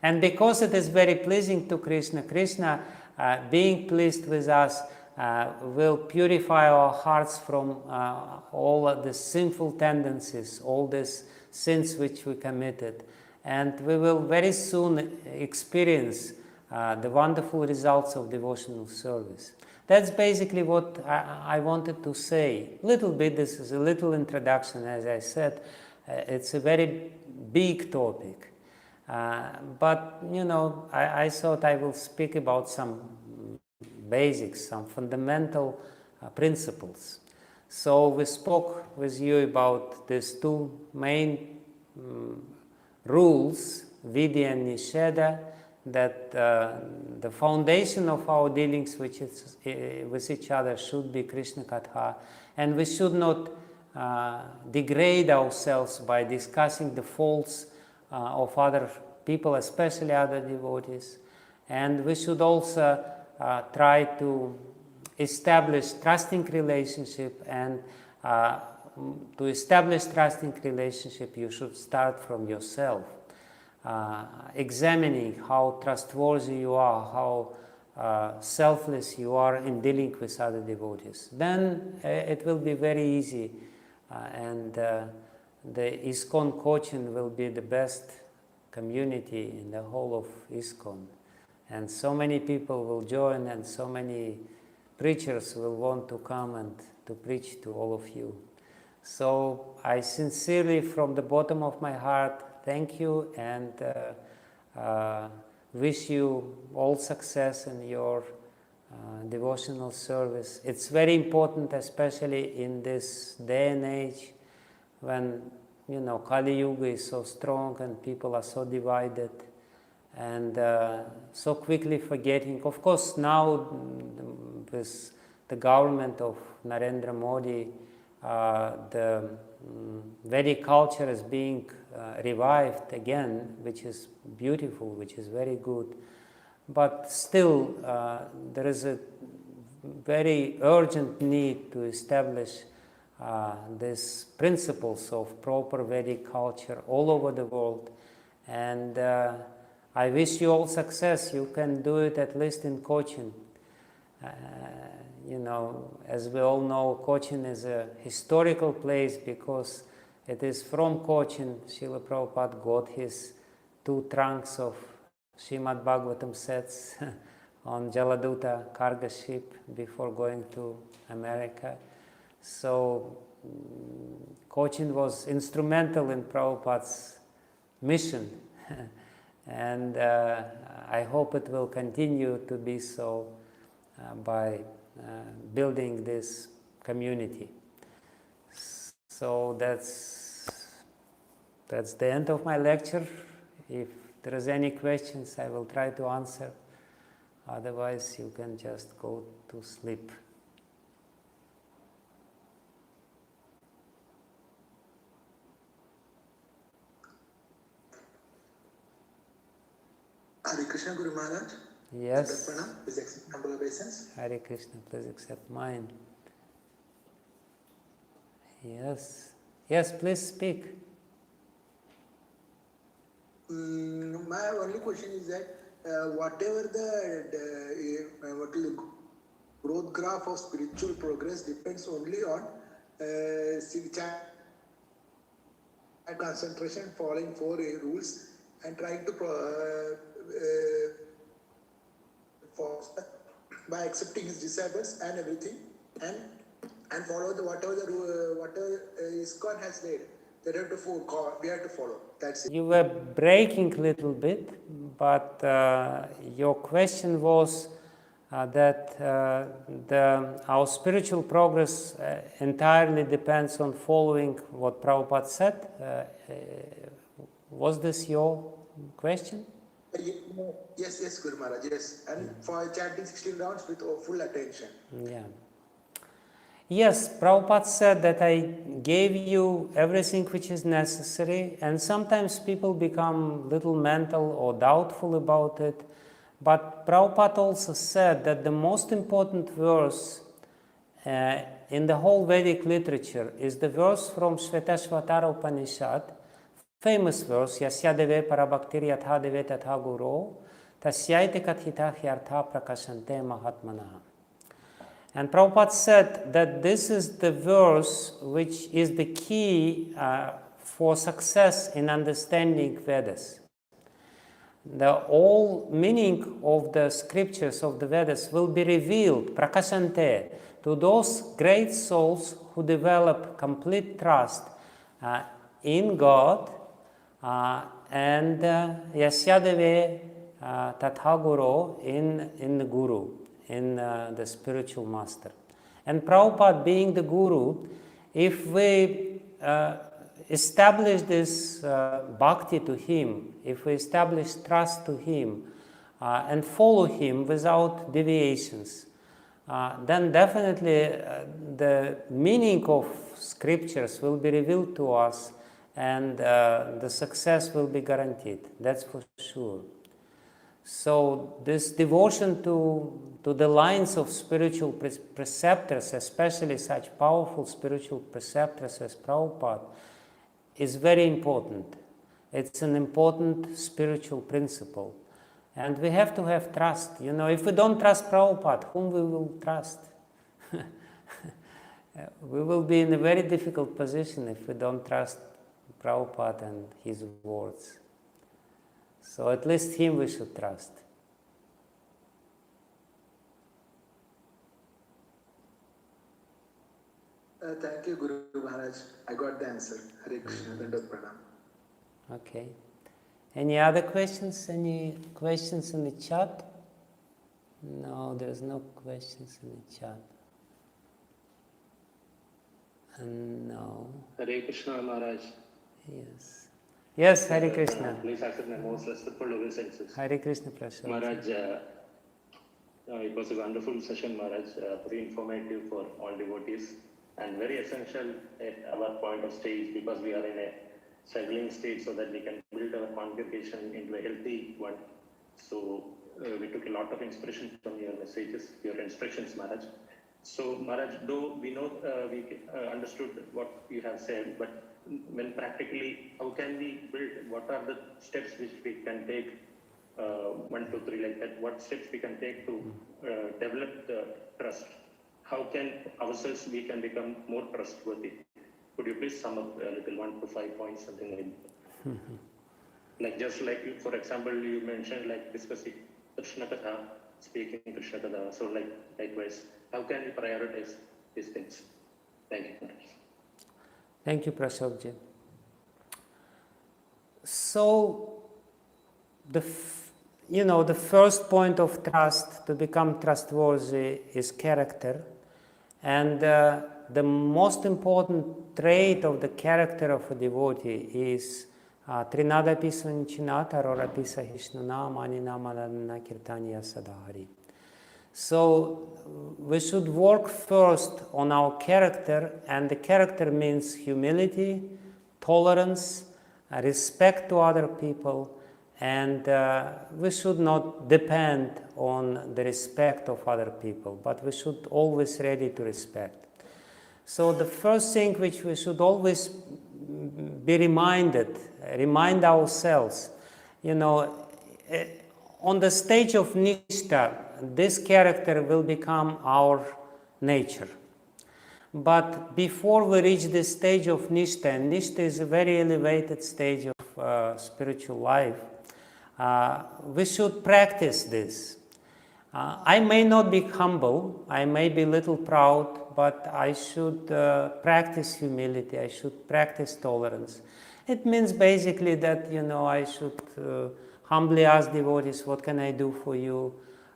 And because it is very pleasing to Krishna, Krishna being pleased with us will purify our hearts from all of the sinful tendencies, all these sins which we committed. And we will very soon experience the wonderful results of devotional service. That's basically what I wanted to say. Little bit, this is a little introduction, as I said. It's a very big topic. But, you know, I thought I will speak about some basics, some fundamental principles. So we spoke with you about these two main rules, Vidya and Nisheda, that the foundation of our dealings with each other should be Krishna Katha, and we should not degrade ourselves by discussing the faults of other people, especially other devotees. And we should also try to establish trusting relationship, and to establish trusting relationship you should start from yourself, examining how trustworthy you are, how selfless you are in dealing with other devotees. Then it will be very easy, and the ISKCON Cochin will be the best community in the whole of ISKCON. And so many people will join, and so many preachers will want to come and to preach to all of you. So I sincerely, from the bottom of my heart, thank you, and wish you all success in your devotional service. It's very important, especially in this day and age when, you know, Kali Yuga is so strong and people are so divided and so quickly forgetting. Of course, now with the government of Narendra Modi, the Vedic culture is being revived again, which is beautiful, which is very good. But still, there is a very urgent need to establish these principles of proper Vedic culture all over the world. And I wish you all success. You can do it at least in Cochin. You know, as we all know, Cochin is a historical place because it is from Cochin Srila Prabhupada got his 2 trunks of Srimad Bhagavatam sets on Jaladuta cargo ship before going to America. So Cochin was instrumental in Prabhupada's mission, and I hope it will continue to be so by building this community. So that's the end of my lecture. If there is any questions, I will try to answer. Otherwise, you can just go to sleep. Hare Krishna, Guru Maharaj. Yes. Please accept humble obeisance. Hare Krishna, please accept mine. Yes. Yes, please speak. My only question is that whatever the growth graph of spiritual progress depends only on concentration, following 4 rules, and trying to by accepting his disciples and everything, and follow whatever ISKCON has laid. We have to follow. That's it. You were breaking a little bit, but your question was that our spiritual progress entirely depends on following what Prabhupada said. Was this your question? Yes, Guru Maharaj, yes. And for chanting 16 rounds with full attention. Yeah. Yes, Prabhupada said that I gave you everything which is necessary, and sometimes people become a little mental or doubtful about it. But Prabhupada also said that the most important verse in the whole Vedic literature is the verse from Shvetashvatara Upanishad, famous verse, Yasya deve parabhaktir yatha deve tatha guru, tasyaiti kathita hyartha prakashante mahatmanaha. And Prabhupada said that this is the verse which is the key for success in understanding Vedas. The whole meaning of the scriptures of the Vedas will be revealed, prakashante, to those great souls who develop complete trust in God and yasyadeve tathaguru in the Guru, in the spiritual master. And Prabhupada being the Guru, if we establish this bhakti to him, if we establish trust to him and follow him without deviations, then definitely the meaning of scriptures will be revealed to us and the success will be guaranteed, that's for sure. So this devotion to the lines of spiritual preceptors, especially such powerful spiritual preceptors as Prabhupada, is very important. It's an important spiritual principle. And we have to have trust. You know, if we don't trust Prabhupada, whom we will trust? We will be in a very difficult position if we don't trust Prabhupada and his words. So at least him we should trust. Thank you, Guru Maharaj. I got the answer. Hare Krishna. Dandavat Pranam. Okay. Any other questions? Any questions in the chat? No, there's no questions in the chat. No. Hare Krishna Maharaj. Yes. Yes, Hare Krishna. Please accept my most respectful obeisances. Hare Krishna Prasad. Maharaj, it was a wonderful session, Maharaj, very informative for all devotees and very essential at our point of stage because we are in a struggling state so that we can build our congregation into a healthy one. So we took a lot of inspiration from your messages, your instructions, Maharaj. So Maharaj, though we know we understood what you have said, but when practically, how can we build, what are the steps which we can take, 1, 2, 3 like that, what steps we can take to develop the trust? How can ourselves we can become more trustworthy? Could you please sum up a little 1 to 5 points, something like that? Like just like, for example, you mentioned like discussing Krishna Katha, speaking Krishna Katha. So like likewise, how can we prioritize these things? Thank you. Thank you, Prasadji. So, the first point of trust, to become trustworthy, is character. And the most important trait of the character of a devotee is Trinada Pisa Nichinata Rora Pisa Hishnuna Manina Maladana Kirtaniya Sadhari. So we should work first on our character, and the character means humility, tolerance, respect to other people, and we should not depend on the respect of other people, but we should always ready to respect. So the first thing which we should always be remind ourselves, on the stage of Nishta, this character will become our nature. But before we reach this stage of Nishta, and Nishta is a very elevated stage of spiritual life, we should practice this. I may not be humble, I may be a little proud, but I should practice humility, I should practice tolerance. It means basically that, I should humbly ask devotees, what can I do for you?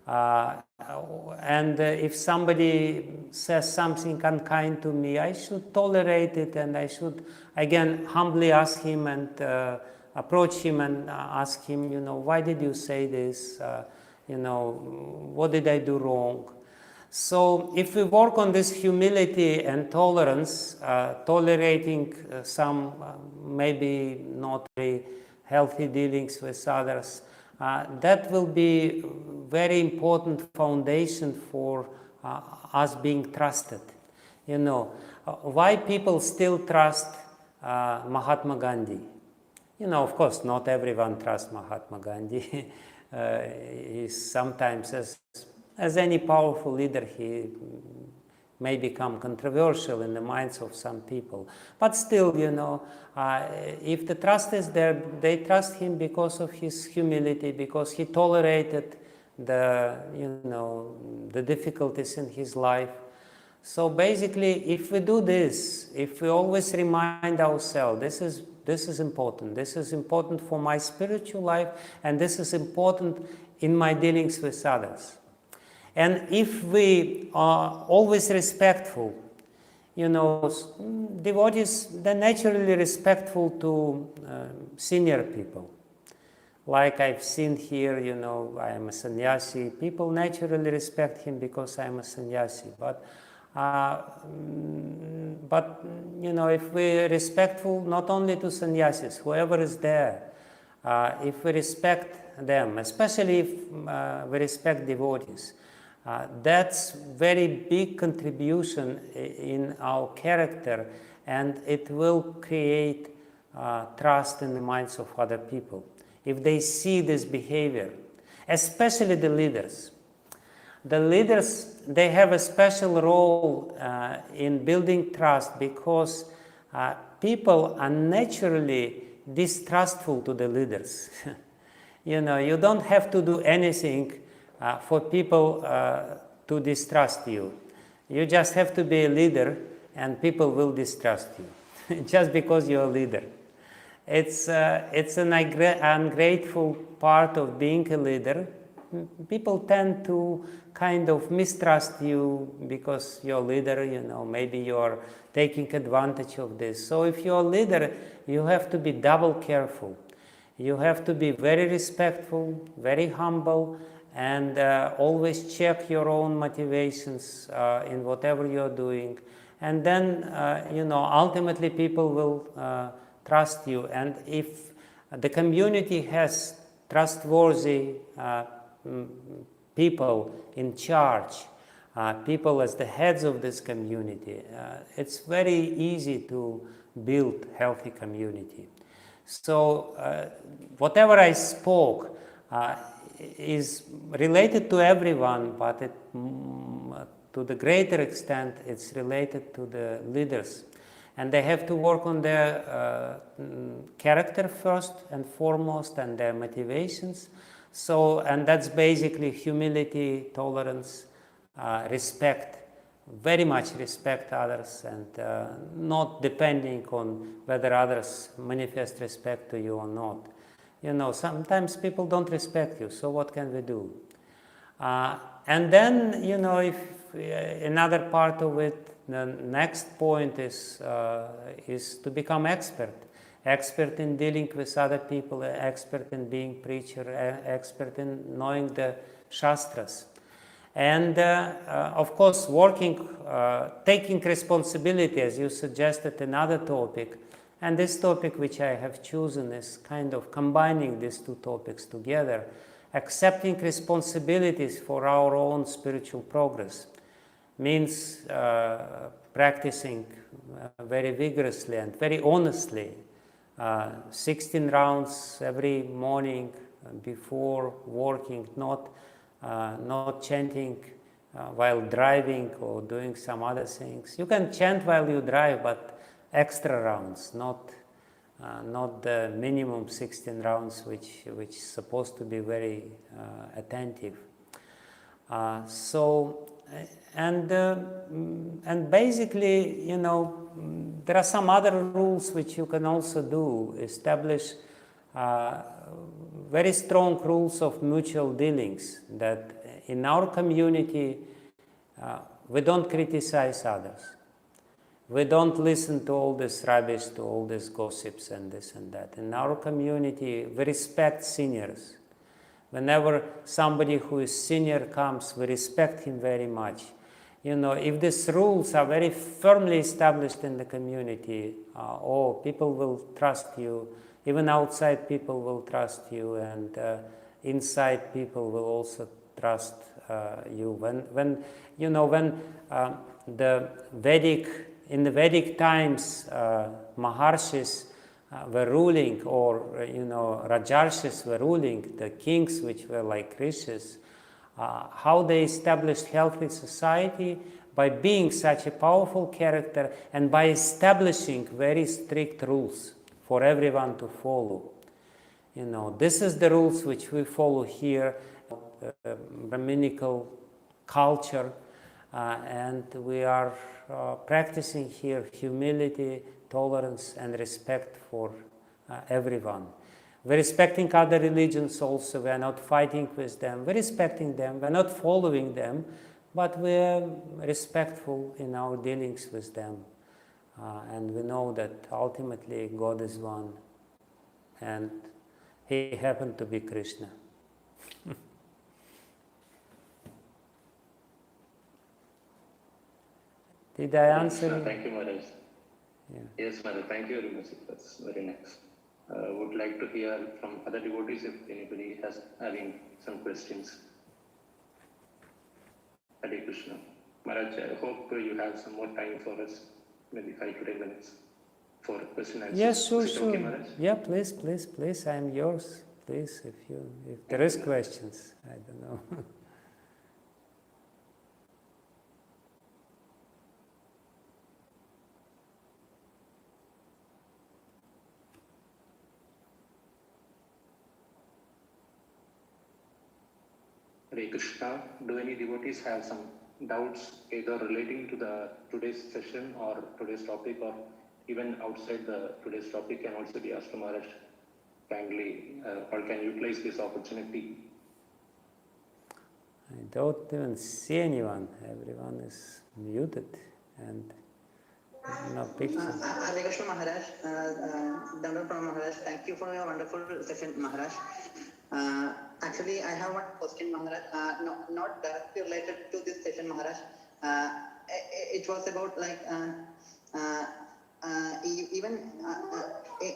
And if somebody says something unkind to me, I should tolerate it, and I should, again, humbly ask him and approach him and ask him, why did you say this? What did I do wrong? So if we work on this humility and tolerance, tolerating some maybe not very healthy dealings with others, that will be very important foundation for us being trusted. You know, why people still trust Mahatma Gandhi? You know, of course, not everyone trusts Mahatma Gandhi. He's sometimes, as any powerful leader, he may become controversial in the minds of some people. But still, you know, if the trust is there, they trust him because of his humility, because he tolerated the, you know, the difficulties in his life. So basically, if we do this, if we always remind ourselves, this is important. This is important for my spiritual life, and this is important in my dealings with others. And if we are always respectful, you know, devotees, they're naturally respectful to senior people. Like I've seen here, you know, I am a sannyasi. People naturally respect him because I'm a sannyasi. But you know, if we're respectful not only to sannyasis, whoever is there, if we respect them, especially if we respect devotees, that's very big contribution in our character, and it will create trust in the minds of other people. If they see this behavior, especially the leaders. The leaders, they have a special role in building trust because people are naturally distrustful to the leaders. You know, you don't have to do anything for people to distrust you. You just have to be a leader and people will distrust you just because you're a leader. It's an ungrateful part of being a leader. People tend to kind of mistrust you because you're a leader, you know, maybe you're taking advantage of this. So if you're a leader, you have to be double careful. You have to be very respectful, very humble, and always check your own motivations in whatever you're doing. And then, you know, ultimately people will trust you. And if the community has trustworthy people in charge, people as the heads of this community, it's very easy to build healthy community. So whatever I spoke is related to everyone, but to the greater extent it's related to the leaders. And they have to work on their character first and foremost, and their motivations. So, and that's basically humility, tolerance, respect, very much respect others, and not depending on whether others manifest respect to you or not. You know, sometimes people don't respect you, so what can we do? And then, you know, if another part of it, the next point is to become expert in dealing with other people, expert in being preacher, expert in knowing the Shastras. And of course, working, taking responsibility, as you suggested, another topic. And this topic which I have chosen is kind of combining these two topics together, accepting responsibilities for our own spiritual progress. Means practicing very vigorously and very honestly, 16 rounds every morning before working, not chanting while driving or doing some other things. You can chant while you drive, but extra rounds, not the minimum 16 rounds, which is supposed to be very attentive. And basically, you know, there are some other rules which you can also do. Establish very strong rules of mutual dealings, that in our community we don't criticize others. We don't listen to all this rubbish, to all these gossips and this and that. In our community, we respect seniors. Whenever somebody who is senior comes, we respect him very much. if these rules are very firmly established in the community, people will trust you, even outside people will trust you, and inside people will also trust you. When in the Vedic times, Maharshis were ruling, or Rajarshis were ruling, the kings which were like rishis, how they established healthy society by being such a powerful character and by establishing very strict rules for everyone to follow. This is the rules which we follow here, Brahminical culture, and we are practicing here humility, tolerance, and respect for everyone. We're respecting other religions also. We're not fighting with them. We're respecting them. We're not following them, but we're respectful in our dealings with them. And we know that ultimately God is one, and He happened to be Krishna. Did I answer you? Thank you, Maharaj. Yeah. Yes, Maharaj. Thank you very much. That's very nice. Would like to hear from other devotees if anybody has having some questions. Hare Krishna. Maharaj, I hope you have some more time for us, maybe 5 to 10 minutes for question and answers. Yes, sure, Is it sure. okay, Maharaj? Yeah, please, I'm yours. Please, if there is questions, I don't know. Hare Krishna. Do any devotees have some doubts either relating to today's session or today's topic, or even outside the today's topic can also be asked to Maharaj kindly, or can utilize this opportunity? I don't even see anyone. Everyone is muted and no picture. Hare Krishna Maharaj, Dandam from Maharaj. Thank you for your wonderful session, Maharaj. Actually, I have one question, Maharaj. Not directly related to this session, Maharaj. It was about like even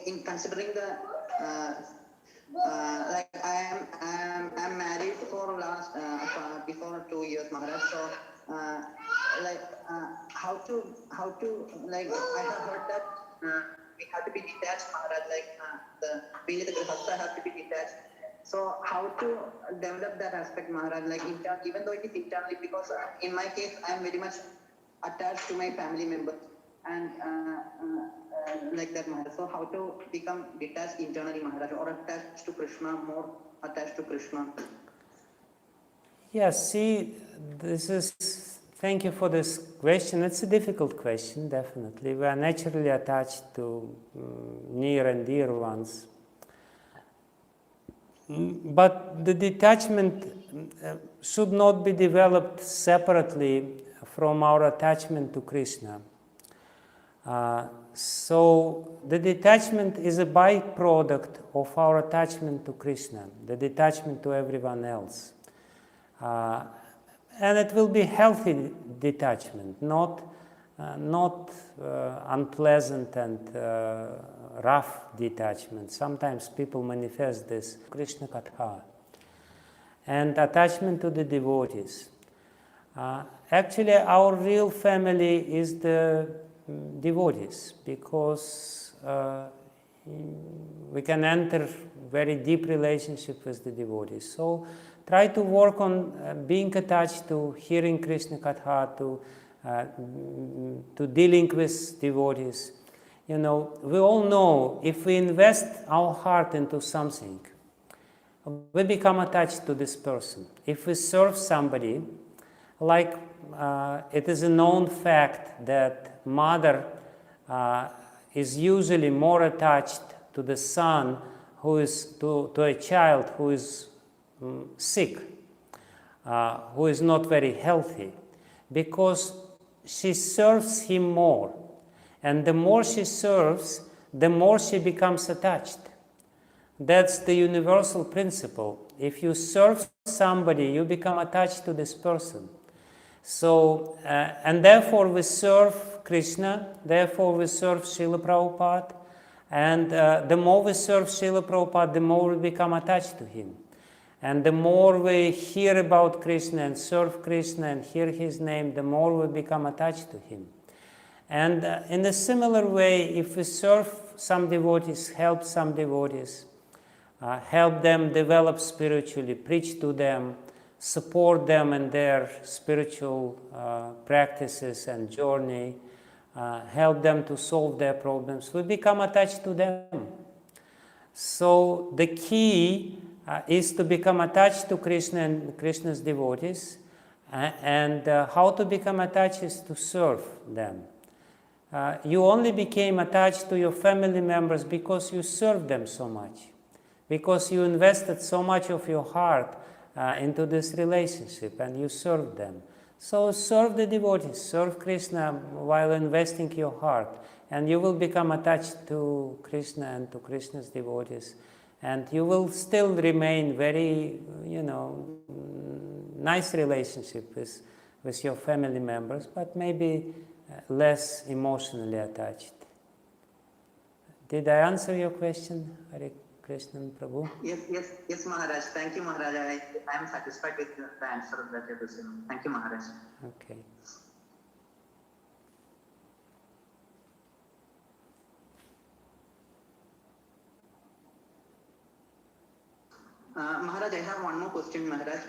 in considering the like I'm married for last before 2 years, Maharaj. So like how to like I have heard that we have to be detached, Maharaj. Like the grihastha have to be detached. So how to develop that aspect, Maharaj? Like even though it is internally, because in my case I am very much attached to my family members and like that, Maharaj. So how to become detached internally, Maharaj, or attached to Krishna, more attached to Krishna? Yes, see, thank you for this question. It's a difficult question, definitely. We are naturally attached to near and dear ones. But the detachment should not be developed separately from our attachment to Krishna. So the detachment is a byproduct of our attachment to Krishna, the detachment to everyone else. And it will be healthy detachment, not unpleasant and rough detachment. Sometimes people manifest this Krishna Katha. And attachment to the devotees. Actually, our real family is the devotees, because we can enter very deep relationship with the devotees. So try to work on being attached to hearing Krishna Katha, to dealing with devotees. We all know if we invest our heart into something, we become attached to this person. If we serve somebody, like it is a known fact that mother is usually more attached to the son who is to a child who is sick, who is not very healthy, because she serves him more. And the more she serves, the more she becomes attached. That's the universal principle. If you serve somebody, you become attached to this person. So, and therefore we serve Krishna, therefore we serve Srila Prabhupada, and the more we serve Srila Prabhupada, the more we become attached to him. And the more we hear about Krishna and serve Krishna and hear his name, the more we become attached to him. And in a similar way, if we serve some devotees, help some devotees, help them develop spiritually, preach to them, support them in their spiritual practices and journey, help them to solve their problems, we become attached to them. So the key is to become attached to Krishna and Krishna's devotees, and how to become attached is to serve them. You only became attached to your family members because you served them so much, because you invested so much of your heart into this relationship and you served them. So serve the devotees, serve Krishna while investing your heart, and you will become attached to Krishna and to Krishna's devotees, and you will still remain very, nice relationship with your family members, but maybe less emotionally attached. Did I answer your question, Hare Krishna Prabhu? Yes, Maharaj. Thank you, Maharaj. I am satisfied with the answer that you received. Thank you, Maharaj. Okay. Maharaj, I have one more question, Maharaj.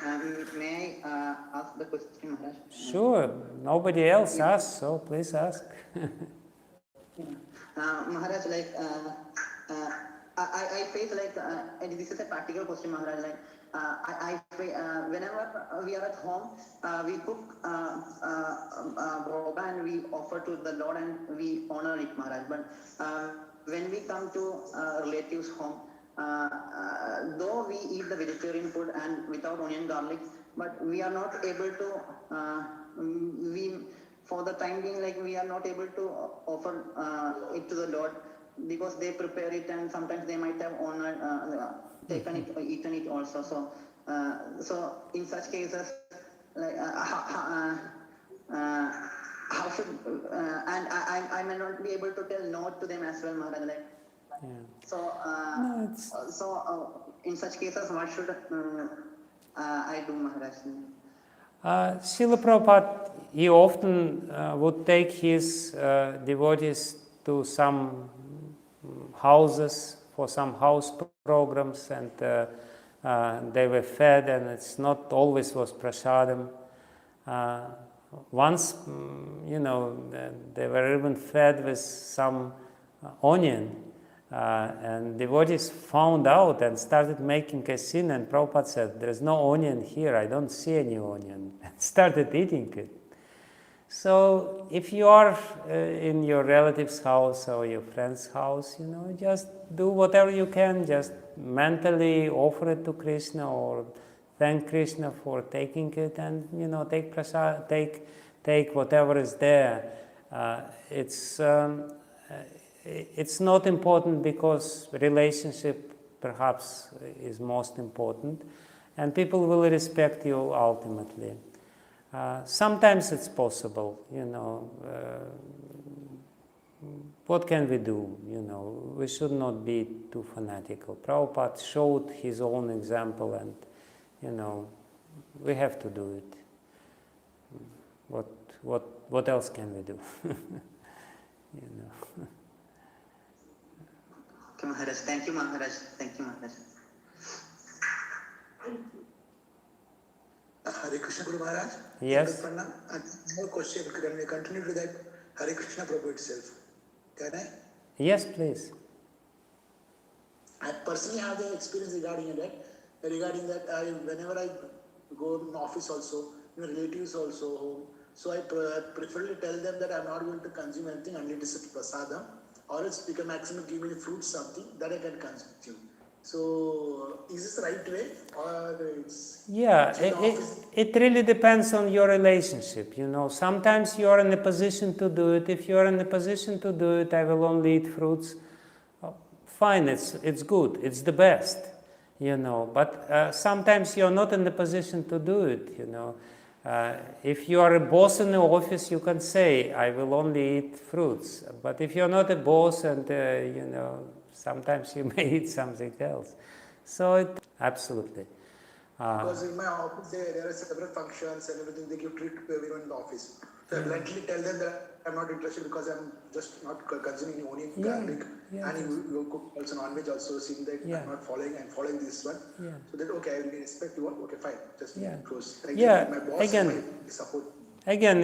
May I ask the question, Maharaj? Sure. Nobody else asked, so please ask. Maharaj, I face and this is a practical question, Maharaj. Whenever we are at home, we cook bhoga and we offer to the Lord and we honor it, Maharaj. But when we come to relatives' home, though we eat the vegetarian food and without onion garlic, but we are not able to, for the time being, we are not able to offer it to the Lord because they prepare it and sometimes they might have honored, taken it, eaten it also. So in such cases, how should, and I may not be able to tell no to them as well, Maharaj. Yeah. So, in such cases, what should I do, Maharaj? Srila Prabhupada, he often would take his devotees to some houses for some house programs, and they were fed, and it's not always was prasadam. Once, they were even fed with some onion. And devotees found out and started making a scene, and Prabhupada said, "There's no onion here, I don't see any onion," and started eating it. So if you are in your relative's house or your friend's house, just do whatever you can, just mentally offer it to Krishna or thank Krishna for taking it, and take prasad, take whatever is there. It's not important because relationship perhaps is most important, and people will respect you ultimately. Sometimes it's possible, what can we do? We should not be too fanatical. Prabhupada showed his own example, and we have to do it. What else can we do? Okay, Maharaj. Thank you, Maharaj. Thank you, Maharaj. Hare Krishna Guru Maharaj. Yes. No question. Can we continue to that Hare Krishna Prabhu itself? Can I? Yes, please. I personally have the experience regarding that. Whenever I go in office also, relatives also home, so I preferably tell them that I'm not going to consume anything unless it's a prasadam, or else they can maximum give me the fruit, something that I can consume. So is this the right way, or it's... Yeah, it really depends on your relationship, Sometimes you are in a position to do it. If you are in a position to do it, I will only eat fruits. Fine, it's good, it's the best, But sometimes you're not in the position to do it, If you are a boss in the office, you can say, I will only eat fruits. But if you're not a boss and, sometimes you may eat something else. So, absolutely. Because in my office, there are several functions and everything. They give treat to everyone in the office. So I bluntly tell them that I'm not interested because I'm just not consuming only garlic and you cook also non-veg also, seeing that I'm not following this one. So that, okay, I will respect you. Okay, fine. Just close. Thank you. My boss might support. Again,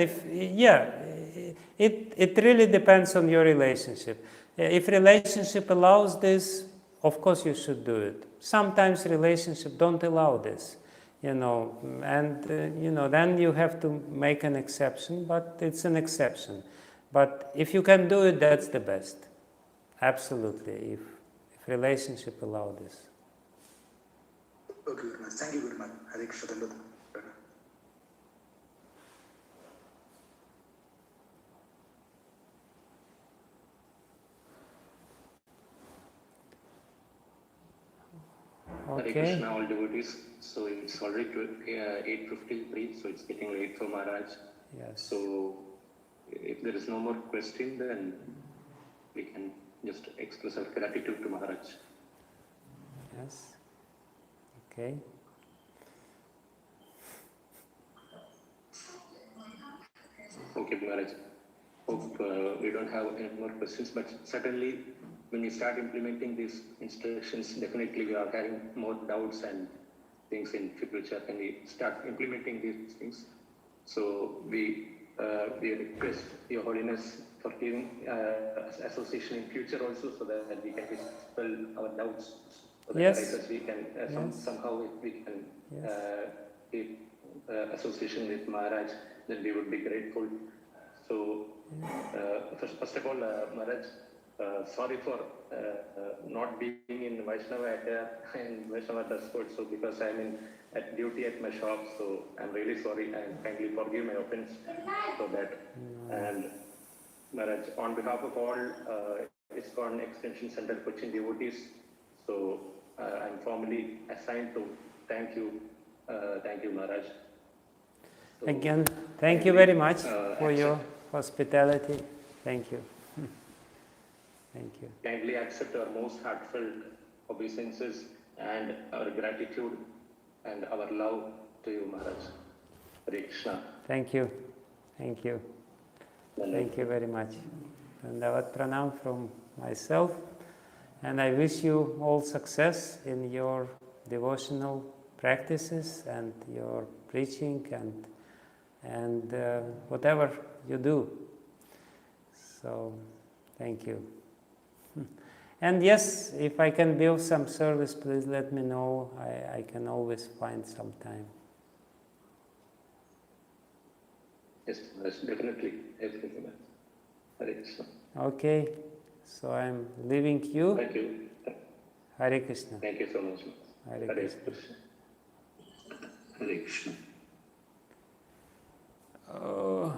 it really depends on your relationship. If relationship allows this, of course you should do it. Sometimes relationship don't allow this, and then you have to make an exception, but it's an exception. But if you can do it, that's the best. Absolutely, if relationship allow this. Okay, Guruman. Thank you, Guruman. Hare Krishna. Hare Krishna, all devotees. So it's already 8:53, so it's getting late for Maharaj. Yes. So if there is no more question, then we can just express our gratitude to Maharaj. Yes. Okay. Okay, Maharaj. Hope we don't have any more questions, but certainly when we start implementing these instructions, definitely we are having more doubts and things in future when we start implementing these things. So we request Your Holiness for giving association in future also, so that we can dispel our doubts. So that we can somehow if we can keep association with Maharaj, then we would be grateful. So first of all, Maharaj, sorry for not being in Vaishnava attire and Vaishnava dress code. So because I'm at duty at my shop, so I'm really sorry and kindly forgive my offense for that. And Maharaj, on behalf of all ISKCON Extension Center Cochin devotees, so I'm formally assigned to thank you Maharaj. So, again, thank you very much for your hospitality. Thank you. Thank you. Kindly accept our most heartfelt obeisances and our gratitude and our love to you, Maharaj. Hare Krishna. Thank you. Thank you. Thank you very much. Dandavat Pranam from myself. And I wish you all success in your devotional practices and your preaching and whatever you do. So, thank you. And yes, if I can be of some service, please let me know. I can always find some time. Yes, definitely. Everything. Hare Krishna. Okay, so I'm leaving you. Thank you. Hare Krishna. Thank you so much. Hare Hare Krishna. Krishna. Hare Krishna. Oh.